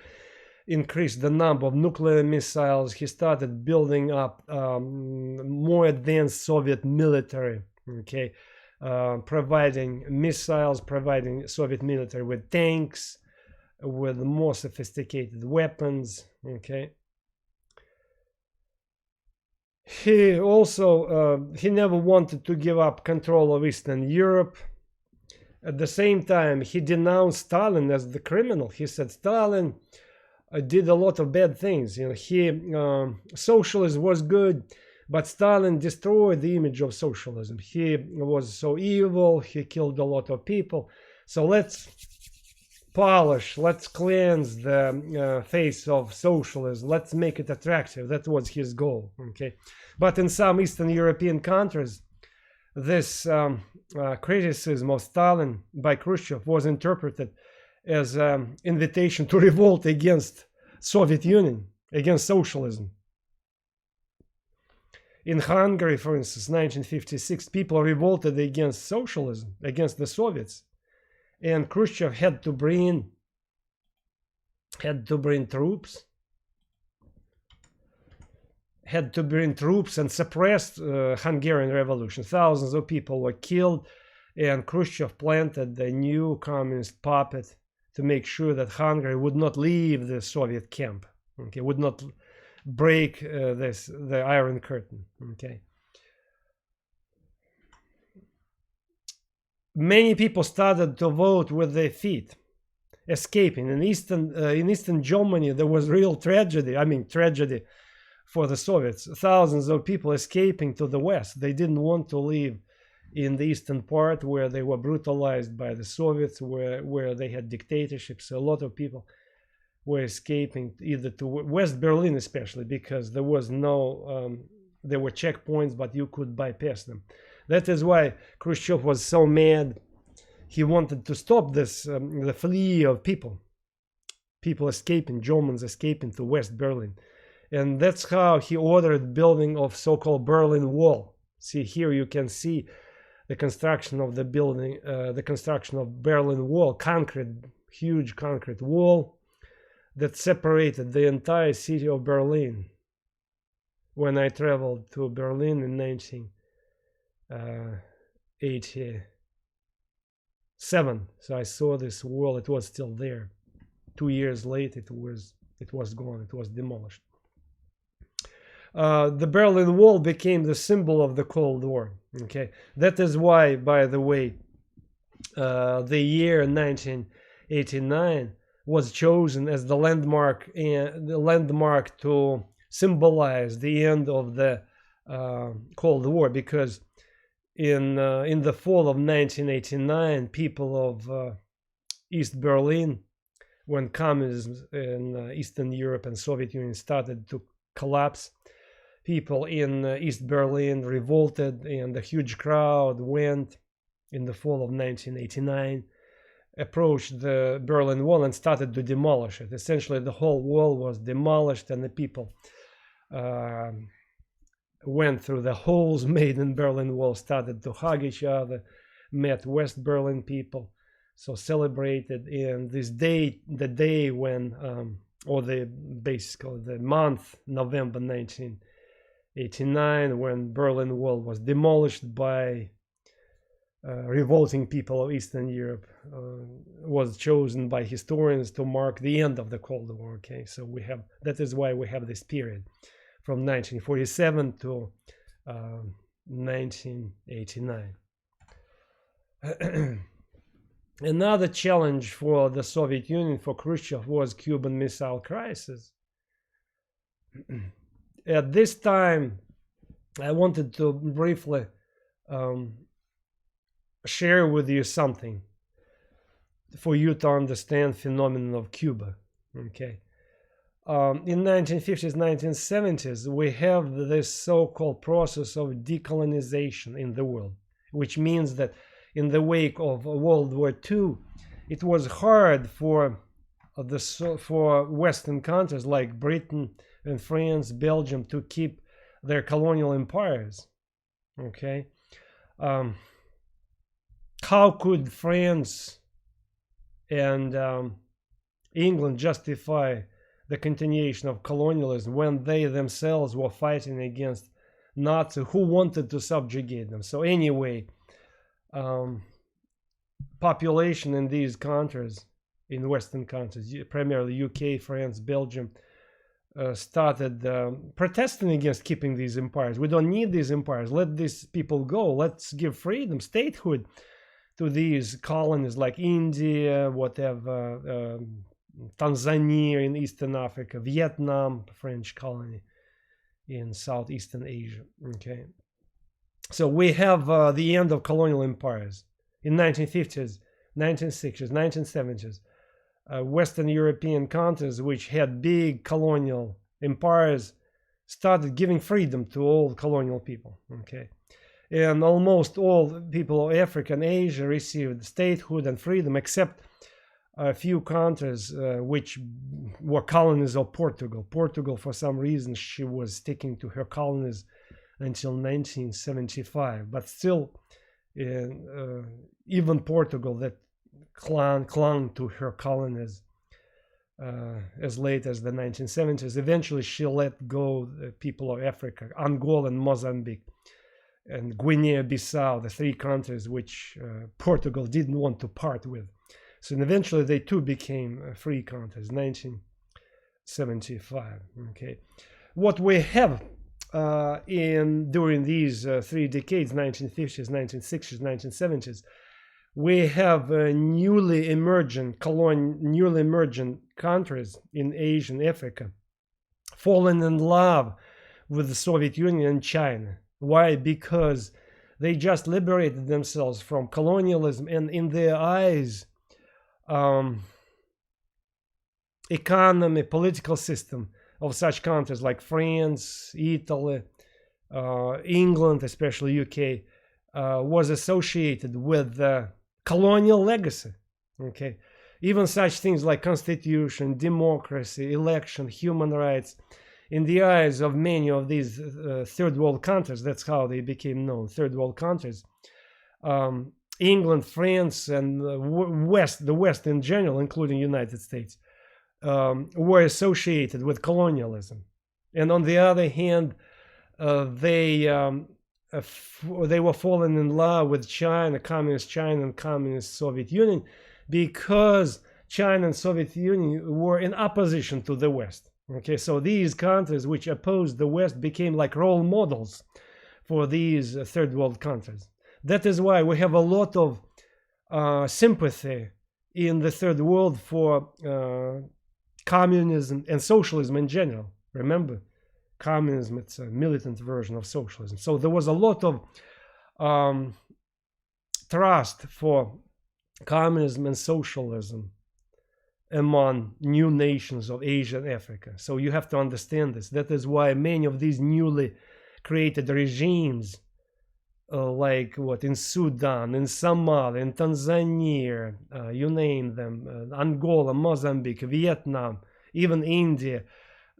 [SPEAKER 1] increase the number of nuclear missiles. He started building up more advanced Soviet military, okay, providing missiles, providing Soviet military with tanks, with more sophisticated weapons, okay. He also, he never wanted to give up control of Eastern Europe. At the same time, he denounced Stalin as the criminal. He said Stalin did a lot of bad things. Socialism was good, but Stalin destroyed the image of socialism. He was so evil, he killed a lot of people. So let's polish, let's cleanse the face of socialism, let's make it attractive. That was his goal, okay. But in some Eastern European countries, this criticism of Stalin by Khrushchev was interpreted as an invitation to revolt against Soviet Union, against socialism. In Hungary, for instance, 1956, people revolted against socialism, against the Soviets. And Khrushchev had to bring in had to bring troops, and suppressed Hungarian revolution. Thousands of people were killed, and Khrushchev planted the new communist puppet to make sure that Hungary would not leave the Soviet camp, okay, would not break the Iron Curtain, okay. Many people started to vote with their feet, escaping. In Eastern Germany, there was real tragedy. I mean, tragedy for the Soviets. Thousands of people escaping to the West. They didn't want to live in the eastern part where they were brutalized by the Soviets, where they had dictatorships. So a lot of people were escaping either to West Berlin, especially because there was no, there were checkpoints, but you could bypass them. That is why Khrushchev was so mad. He wanted to stop this, the flee of people escaping, Germans escaping to West Berlin. And that's how he ordered building of so-called Berlin Wall. See, here you can see the construction of the building, the construction of Berlin Wall, huge concrete wall that separated the entire city of Berlin. When I traveled to Berlin in 1987, so I saw this wall. It was still there. 2 years later, it was gone. It was demolished. The Berlin Wall became the symbol of the Cold War. Okay, that is why, by the way, the year 1989 was chosen as the landmark to symbolize the end of the Cold War, because in the fall of 1989, people of East Berlin, when communism in Eastern Europe and Soviet Union started to collapse, people in East Berlin revolted, and a huge crowd went in the fall of 1989, approached the Berlin Wall and started to demolish it. Essentially, the whole wall was demolished, and the people went through the holes made in Berlin Wall, started to hug each other, met West Berlin people, so celebrated. And this day, the day when, or basically the month, November 1989, when Berlin Wall was demolished by revolting people of Eastern Europe, was chosen by historians to mark the end of the Cold War. Okay, so that is why we have this period from 1947 to 1989. Another challenge for the Soviet Union, for Khrushchev, was Cuban Missile Crisis. At this time, I wanted to briefly share with you something for you to understand the phenomenon of Cuba. Okay. In 1950s, 1970s, we have this so-called process of decolonization in the world, which means that in the wake of World War II, it was hard for Western countries like Britain and France, Belgium, to keep their colonial empires. Okay, how could France and England justify the continuation of colonialism when they themselves were fighting against Nazis who wanted to subjugate them? So anyway, population in these countries, in Western countries, primarily UK, France, Belgium, started protesting against keeping these empires. We don't need these empires. Let these people go. Let's give freedom, statehood to these colonies like India, whatever, Tanzania in Eastern Africa, Vietnam, French colony in Southeastern Asia. Okay, so we have the end of colonial empires in 1950s, 1960s, 1970s. Western European countries, which had big colonial empires, started giving freedom to all colonial people. Okay, and almost all people of Africa and Asia received statehood and freedom, except a few countries which were colonies of Portugal. Portugal, for some reason, she was sticking to her colonies until 1975, but still, even Portugal, that clung to her colonies, as late as the 1970s. Eventually, she let go the people of Africa, Angola and Mozambique, and Guinea-Bissau, the three countries which Portugal didn't want to part with. So eventually, they too became free countries, 1975. Okay, what we have during these 3 decades, 1950s, 1960s, 1970s, we have newly emergent countries in Asia and Africa fallen in love with the Soviet Union and China. Why? Because they just liberated themselves from colonialism, and in their eyes, economy, political system of such countries like France, Italy, England, especially UK, was associated with colonial legacy. Okay, even such things like constitution, democracy, election, human rights, in the eyes of many of these third world countries, that's how they became known, third world countries. England, France, and the West in general, including United States, were associated with colonialism. And on the other hand, they were falling in love with China, communist China and communist Soviet Union, because China and Soviet Union were in opposition to the West. Okay, so these countries which opposed the West became like role models for these third world countries. That is why we have a lot of sympathy in the third world for communism and socialism in general. Remember, communism, it's a militant version of socialism. So there was a lot of trust for communism and socialism among new nations of Asia and Africa. So you have to understand this. That is why many of these newly created regimes, like what in Sudan, in Somalia, in Tanzania, you name them, Angola, Mozambique, Vietnam, even India,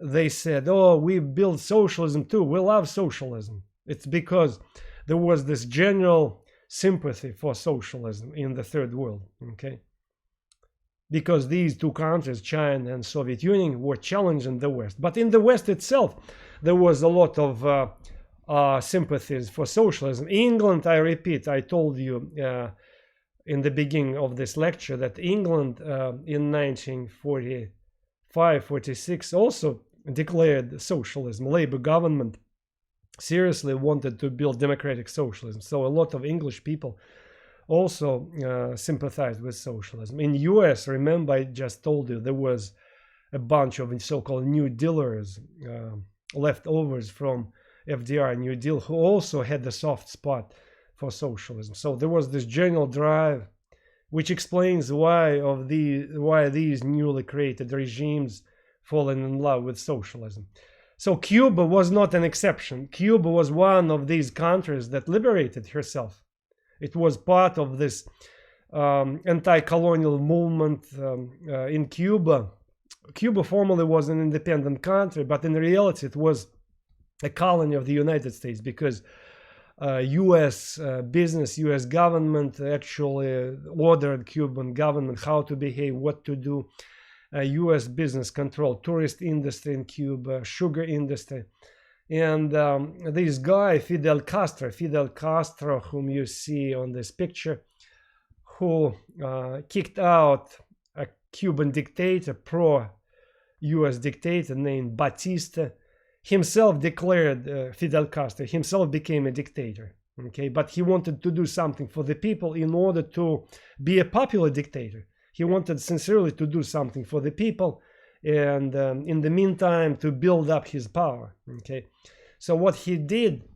[SPEAKER 1] they said, oh, we build socialism too. We love socialism. It's because there was this general sympathy for socialism in the third world, okay? Because these two countries, China and Soviet Union, were challenging the West. But in the West itself, there was a lot of sympathies for socialism. England, I repeat, I told you in the beginning of this lecture that England in 1945-46 also declared socialism. Labour government seriously wanted to build democratic socialism. So a lot of English people also sympathized with socialism. In US, remember I just told you, there was a bunch of so-called New Dealers, leftovers from FDR New Deal, who also had the soft spot for socialism. So there was this general drive, which explains why these newly created regimes fallen in love with socialism. So Cuba was not an exception. Cuba was one of these countries that liberated herself. It was part of this anti-colonial movement in Cuba. Cuba formerly was an independent country, but in reality it was a colony of the United States, because US business, US government actually ordered Cuban government how to behave, what to do. US business control tourist industry in Cuba, sugar industry. And this guy, Fidel Castro, whom you see on this picture, who kicked out a Cuban dictator, pro-US dictator named Batista, himself declared, Fidel Castro himself became a dictator. Okay, but he wanted to do something for the people in order to be a popular dictator. He wanted sincerely to do something for the people, and in the meantime to build up his power. Okay, so what he did,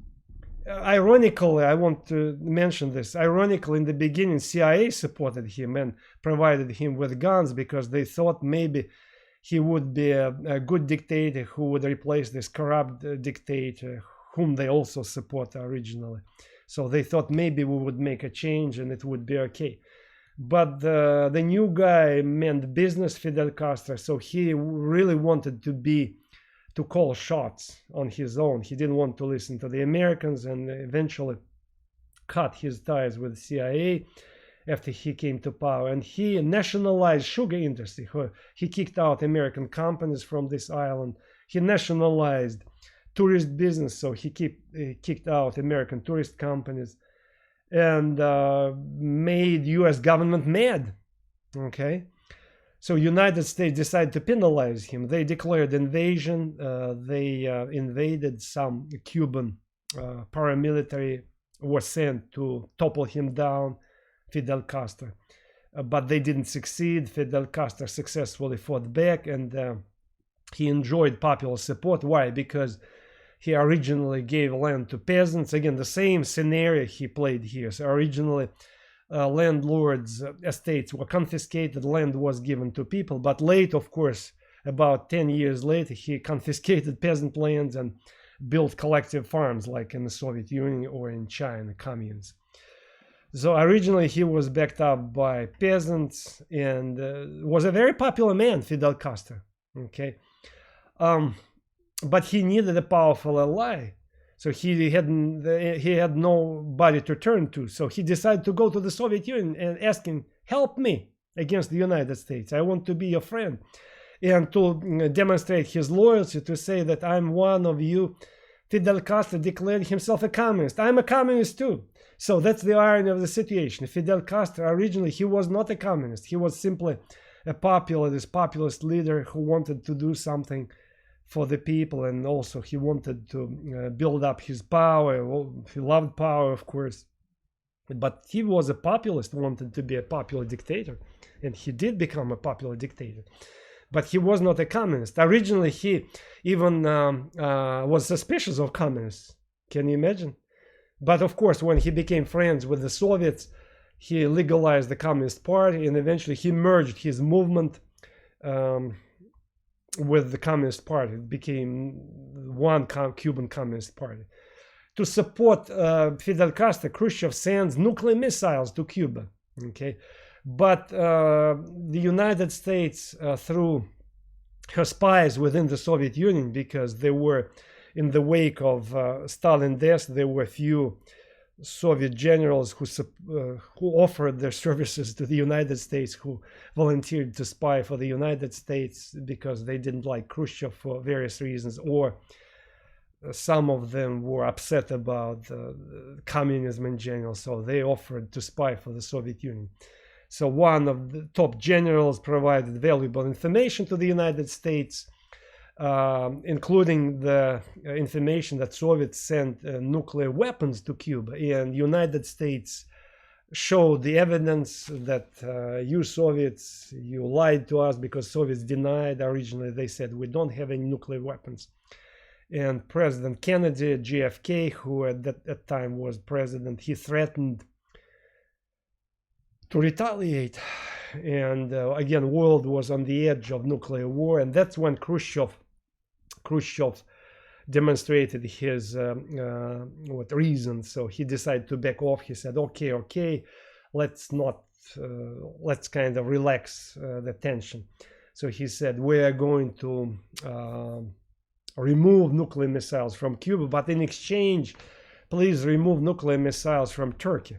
[SPEAKER 1] ironically, I want to mention this, ironically, in the beginning CIA supported him and provided him with guns because they thought maybe he would be a good dictator who would replace this corrupt dictator whom they also support originally. So they thought maybe we would make a change and it would be okay. But the new guy meant business, Fidel Castro, so he really wanted to call shots on his own. He didn't want to listen to the Americans, and eventually cut his ties with CIA after he came to power, and he nationalized sugar industry. He kicked out American companies from this island. He nationalized tourist business, so he kicked out American tourist companies, and made U.S. government mad. Okay, so United States decided to penalize him. They declared invasion. They invaded some Cuban paramilitary, was sent to topple him down, Fidel Castro, but they didn't succeed. Fidel Castro successfully fought back, and he enjoyed popular support. Why? Because he originally gave land to peasants. Again, the same scenario he played here. So originally, landlords' estates were confiscated, land was given to people, but late, of course, about 10 years later, he confiscated peasant lands and built collective farms like in the Soviet Union or in China, communes. So originally he was backed up by peasants and was a very popular man, Fidel Castro. Okay, but he needed a powerful ally, so he had nobody to turn to. So he decided to go to the Soviet Union and asking, "Help me against the United States. I want to be your friend." And to demonstrate his loyalty, to say that I'm one of you, Fidel Castro declared himself a communist. I'm a communist too. So that's the irony of the situation. Fidel Castro, originally, he was not a communist. He was simply a populist leader who wanted to do something for the people, and also he wanted to build up his power. Well, he loved power, of course, but he was a populist, wanted to be a popular dictator, and he did become a popular dictator. But he was not a communist. Originally, he even was suspicious of communists. Can you imagine? But of course, when he became friends with the Soviets, he legalized the Communist Party, and eventually he merged his movement with the Communist Party. It became one Cuban Communist Party. To support Fidel Castro, Khrushchev sends nuclear missiles to Cuba. Okay, but the United States, through her spies within the Soviet Union, because they were in the wake of Stalin's death, there were few Soviet generals who offered their services to the United States, who volunteered to spy for the United States because they didn't like Khrushchev for various reasons, or some of them were upset about communism in general, so they offered to spy for the Soviet Union. So one of the top generals provided valuable information to the United States, including the information that Soviets sent nuclear weapons to Cuba, and United States showed the evidence that you Soviets, you lied to us, because Soviets denied. Originally they said we don't have any nuclear weapons. And President Kennedy, JFK, who at that time was president, he threatened to retaliate. And again, world was on the edge of nuclear war, and that's when Khrushchev demonstrated his reasons. So he decided to back off. He said, okay, let's kind of relax the tension. So he said, we are going to remove nuclear missiles from Cuba, but in exchange, please remove nuclear missiles from Turkey.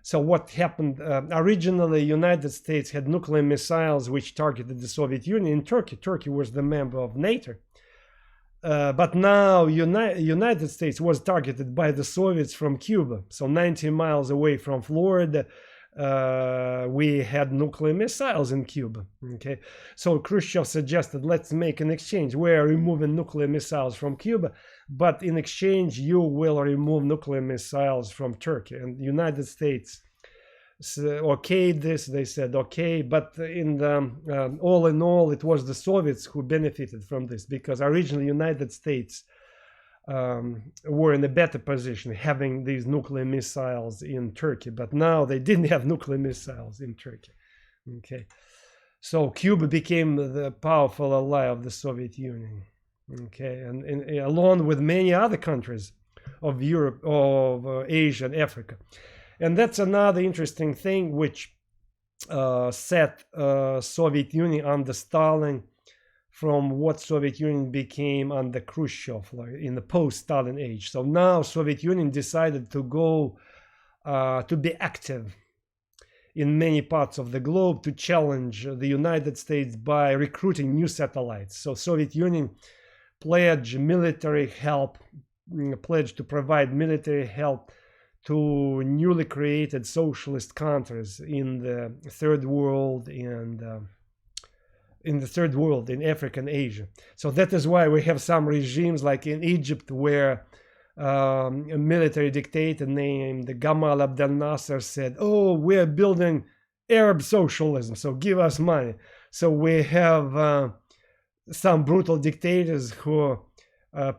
[SPEAKER 1] So what happened? Originally, United States had nuclear missiles which targeted the Soviet Union in Turkey. Turkey was the member of NATO. But now United States was targeted by the Soviets from Cuba. So 90 miles away from Florida, we had nuclear missiles in Cuba. Okay, so Khrushchev suggested, let's make an exchange. We are removing nuclear missiles from Cuba, but in exchange you will remove nuclear missiles from Turkey. And the United States okayed this. They said okay, but all in all, it was the Soviets who benefited from this, because originally United States were in a better position having these nuclear missiles in Turkey, but now they didn't have nuclear missiles in Turkey. Okay, so Cuba became the powerful ally of the Soviet Union. Okay, and along with many other countries of Europe, of Asia and Africa. And that's another interesting thing which set Soviet Union under Stalin from what Soviet Union became under Khrushchev, like in the post-Stalin age. So now Soviet Union decided to go to be active in many parts of the globe to challenge the United States by recruiting new satellites. So Soviet Union pledged to provide military help to newly created socialist countries in the third world and in Africa and Asia. So that is why we have some regimes like in Egypt where a military dictator named Gamal Abdel Nasser said, "Oh, we're building Arab socialism, so give us money." So we have some brutal dictators who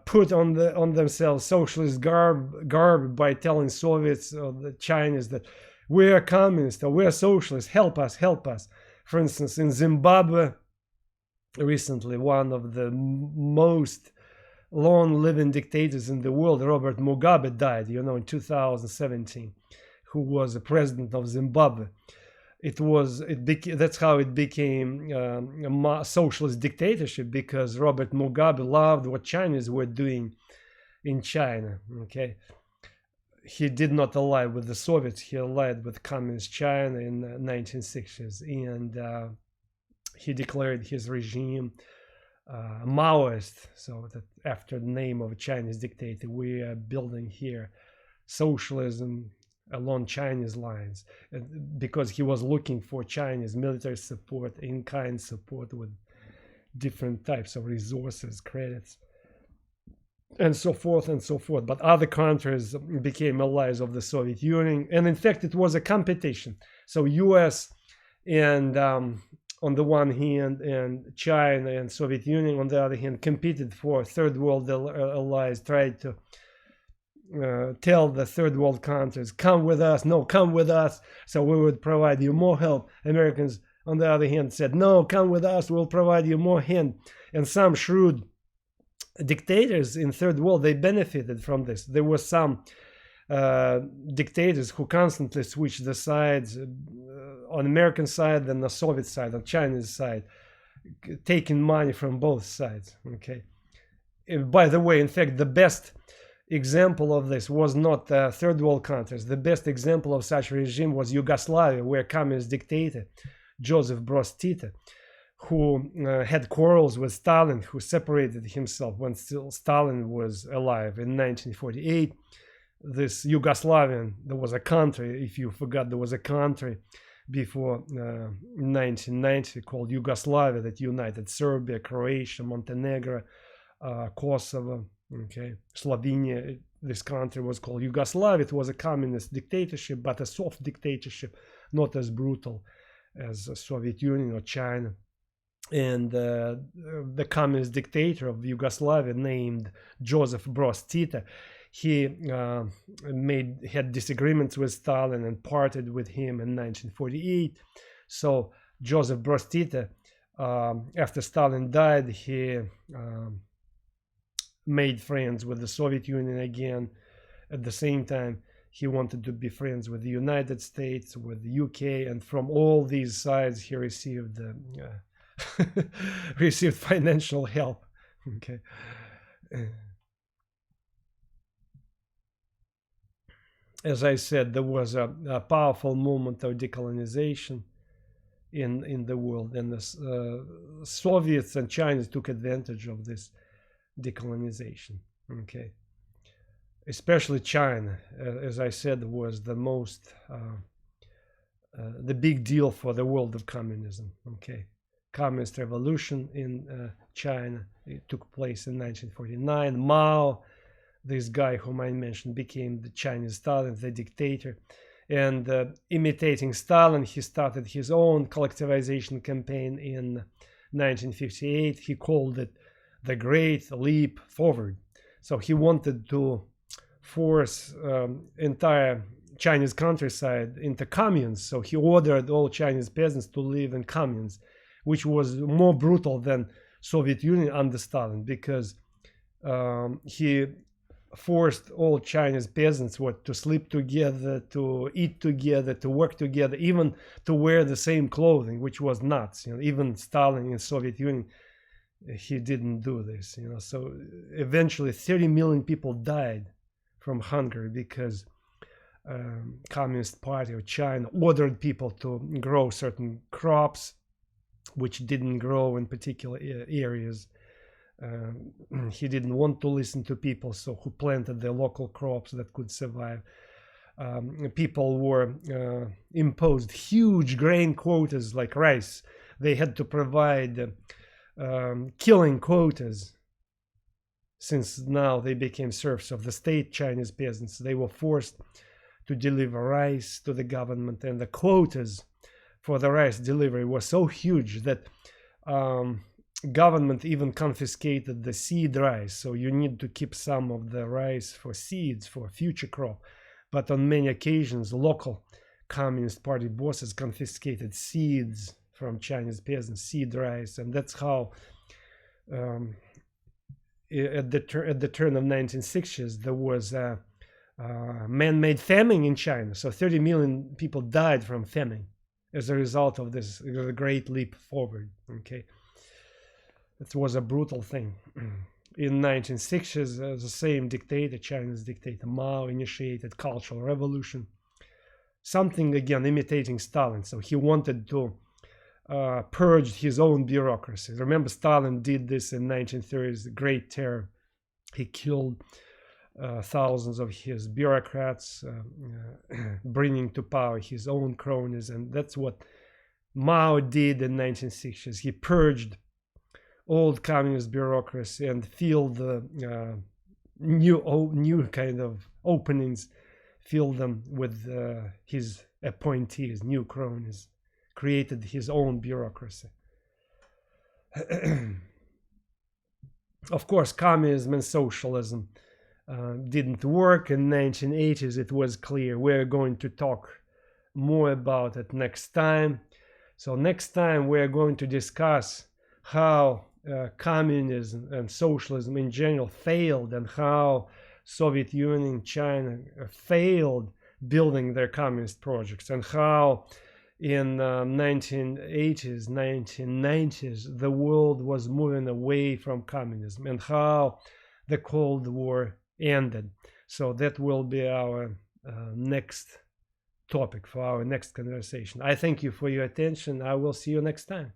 [SPEAKER 1] put on themselves socialist garb by telling Soviets or the Chinese that we're communists or we're socialists, help us. For instance, in Zimbabwe, recently, one of the most long-living dictators in the world, Robert Mugabe, died, in 2017, who was the president of Zimbabwe. That's how it became a socialist dictatorship, because Robert Mugabe loved what Chinese were doing in China. Okay, he did not ally with the Soviets; he allied with communist China in the 1960s, and he declared his regime Maoist. So that after the name of a Chinese dictator, we are building here socialism along Chinese lines, because he was looking for Chinese military support, in-kind support with different types of resources, credits, and so forth and so forth. But other countries became allies of the Soviet Union, and in fact it was a competition. So US and on the one hand, and China and Soviet Union on the other hand competed for third world allies, tried to tell the third world countries, come with us, so we would provide you more help. Americans on the other hand said, no, come with us, we'll provide you more help. And some shrewd dictators in third world, they benefited from this. There were some dictators who constantly switched the sides, on American side and the Soviet side, on Chinese side, taking money from both sides. Okay. By the way, in fact, the best example of this was not third world countries. The best example of such regime was Yugoslavia, where communist dictator Joseph Broz Tito, who had quarrels with Stalin, who separated himself when still Stalin was alive in 1948. This Yugoslavian, there was a country, if you forgot, there was a country before 1990 called Yugoslavia that united Serbia, Croatia, Montenegro, Kosovo, okay, Slovenia. This country was called Yugoslavia. It was a communist dictatorship, but a soft dictatorship, not as brutal as the Soviet Union or China. And the communist dictator of Yugoslavia, named Joseph Broz Tito, he had disagreements with Stalin and parted with him in 1948. So Joseph Broz Tito, after Stalin died, he made friends with the Soviet Union again. At the same time, he wanted to be friends with the United States, with the UK, and from all these sides, he received received financial help. Okay. As I said, there was a powerful movement of decolonization in the world, and the Soviets and Chinese took advantage of this decolonization. Okay, especially China, as I said, was the most the big deal for the world of communism. Okay, communist revolution in China, it took place in 1949. Mao, this guy whom I mentioned, became the Chinese Stalin, the dictator, and imitating Stalin, he started his own collectivization campaign in 1958. He called it the Great Leap Forward. So he wanted to force entire Chinese countryside into communes. So he ordered all Chinese peasants to live in communes, which was more brutal than Soviet Union under Stalin, because he forced all Chinese peasants to sleep together, to eat together, to work together, even to wear the same clothing, which was nuts. Even Stalin in Soviet Union, he didn't do this. So eventually 30 million people died from hunger, because Communist Party of China ordered people to grow certain crops which didn't grow in particular areas. He didn't want to listen to people, so who planted the local crops that could survive. People were imposed huge grain quotas like rice. They had to provide killing quotas. Since now they became serfs of the state, Chinese peasants, they were forced to deliver rice to the government, and the quotas for the rice delivery were so huge that government even confiscated the seed rice. So you need to keep some of the rice for seeds for future crop. But on many occasions, local Communist Party bosses confiscated seeds from Chinese peasants, seed rice, and that's how at the turn of 1960s there was a man-made famine in China. So 30 million people died from famine as a result of this great leap forward. Okay, it was a brutal thing. In 1960s, the same dictator, Chinese dictator Mao, initiated cultural revolution, something again imitating Stalin. So he wanted to purge his own bureaucracy. Remember, Stalin did this in 1930s, the Great Terror. He killed thousands of his bureaucrats, bringing to power his own cronies, and that's what Mao did in 1960s. He purged old communist bureaucracy and filled the new kind of openings, filled them with his appointees, new cronies, created his own bureaucracy. Of course, communism and socialism didn't work in 1980s. It was clear. We're going to talk more about it next time. So next time we're going to discuss how communism and socialism in general failed, and how Soviet Union, China failed building their communist projects, and how in 1980s, 1990s, the world was moving away from communism, and how the Cold War ended. So that will be our next topic for our next conversation. I thank you for your attention. I will see you next time.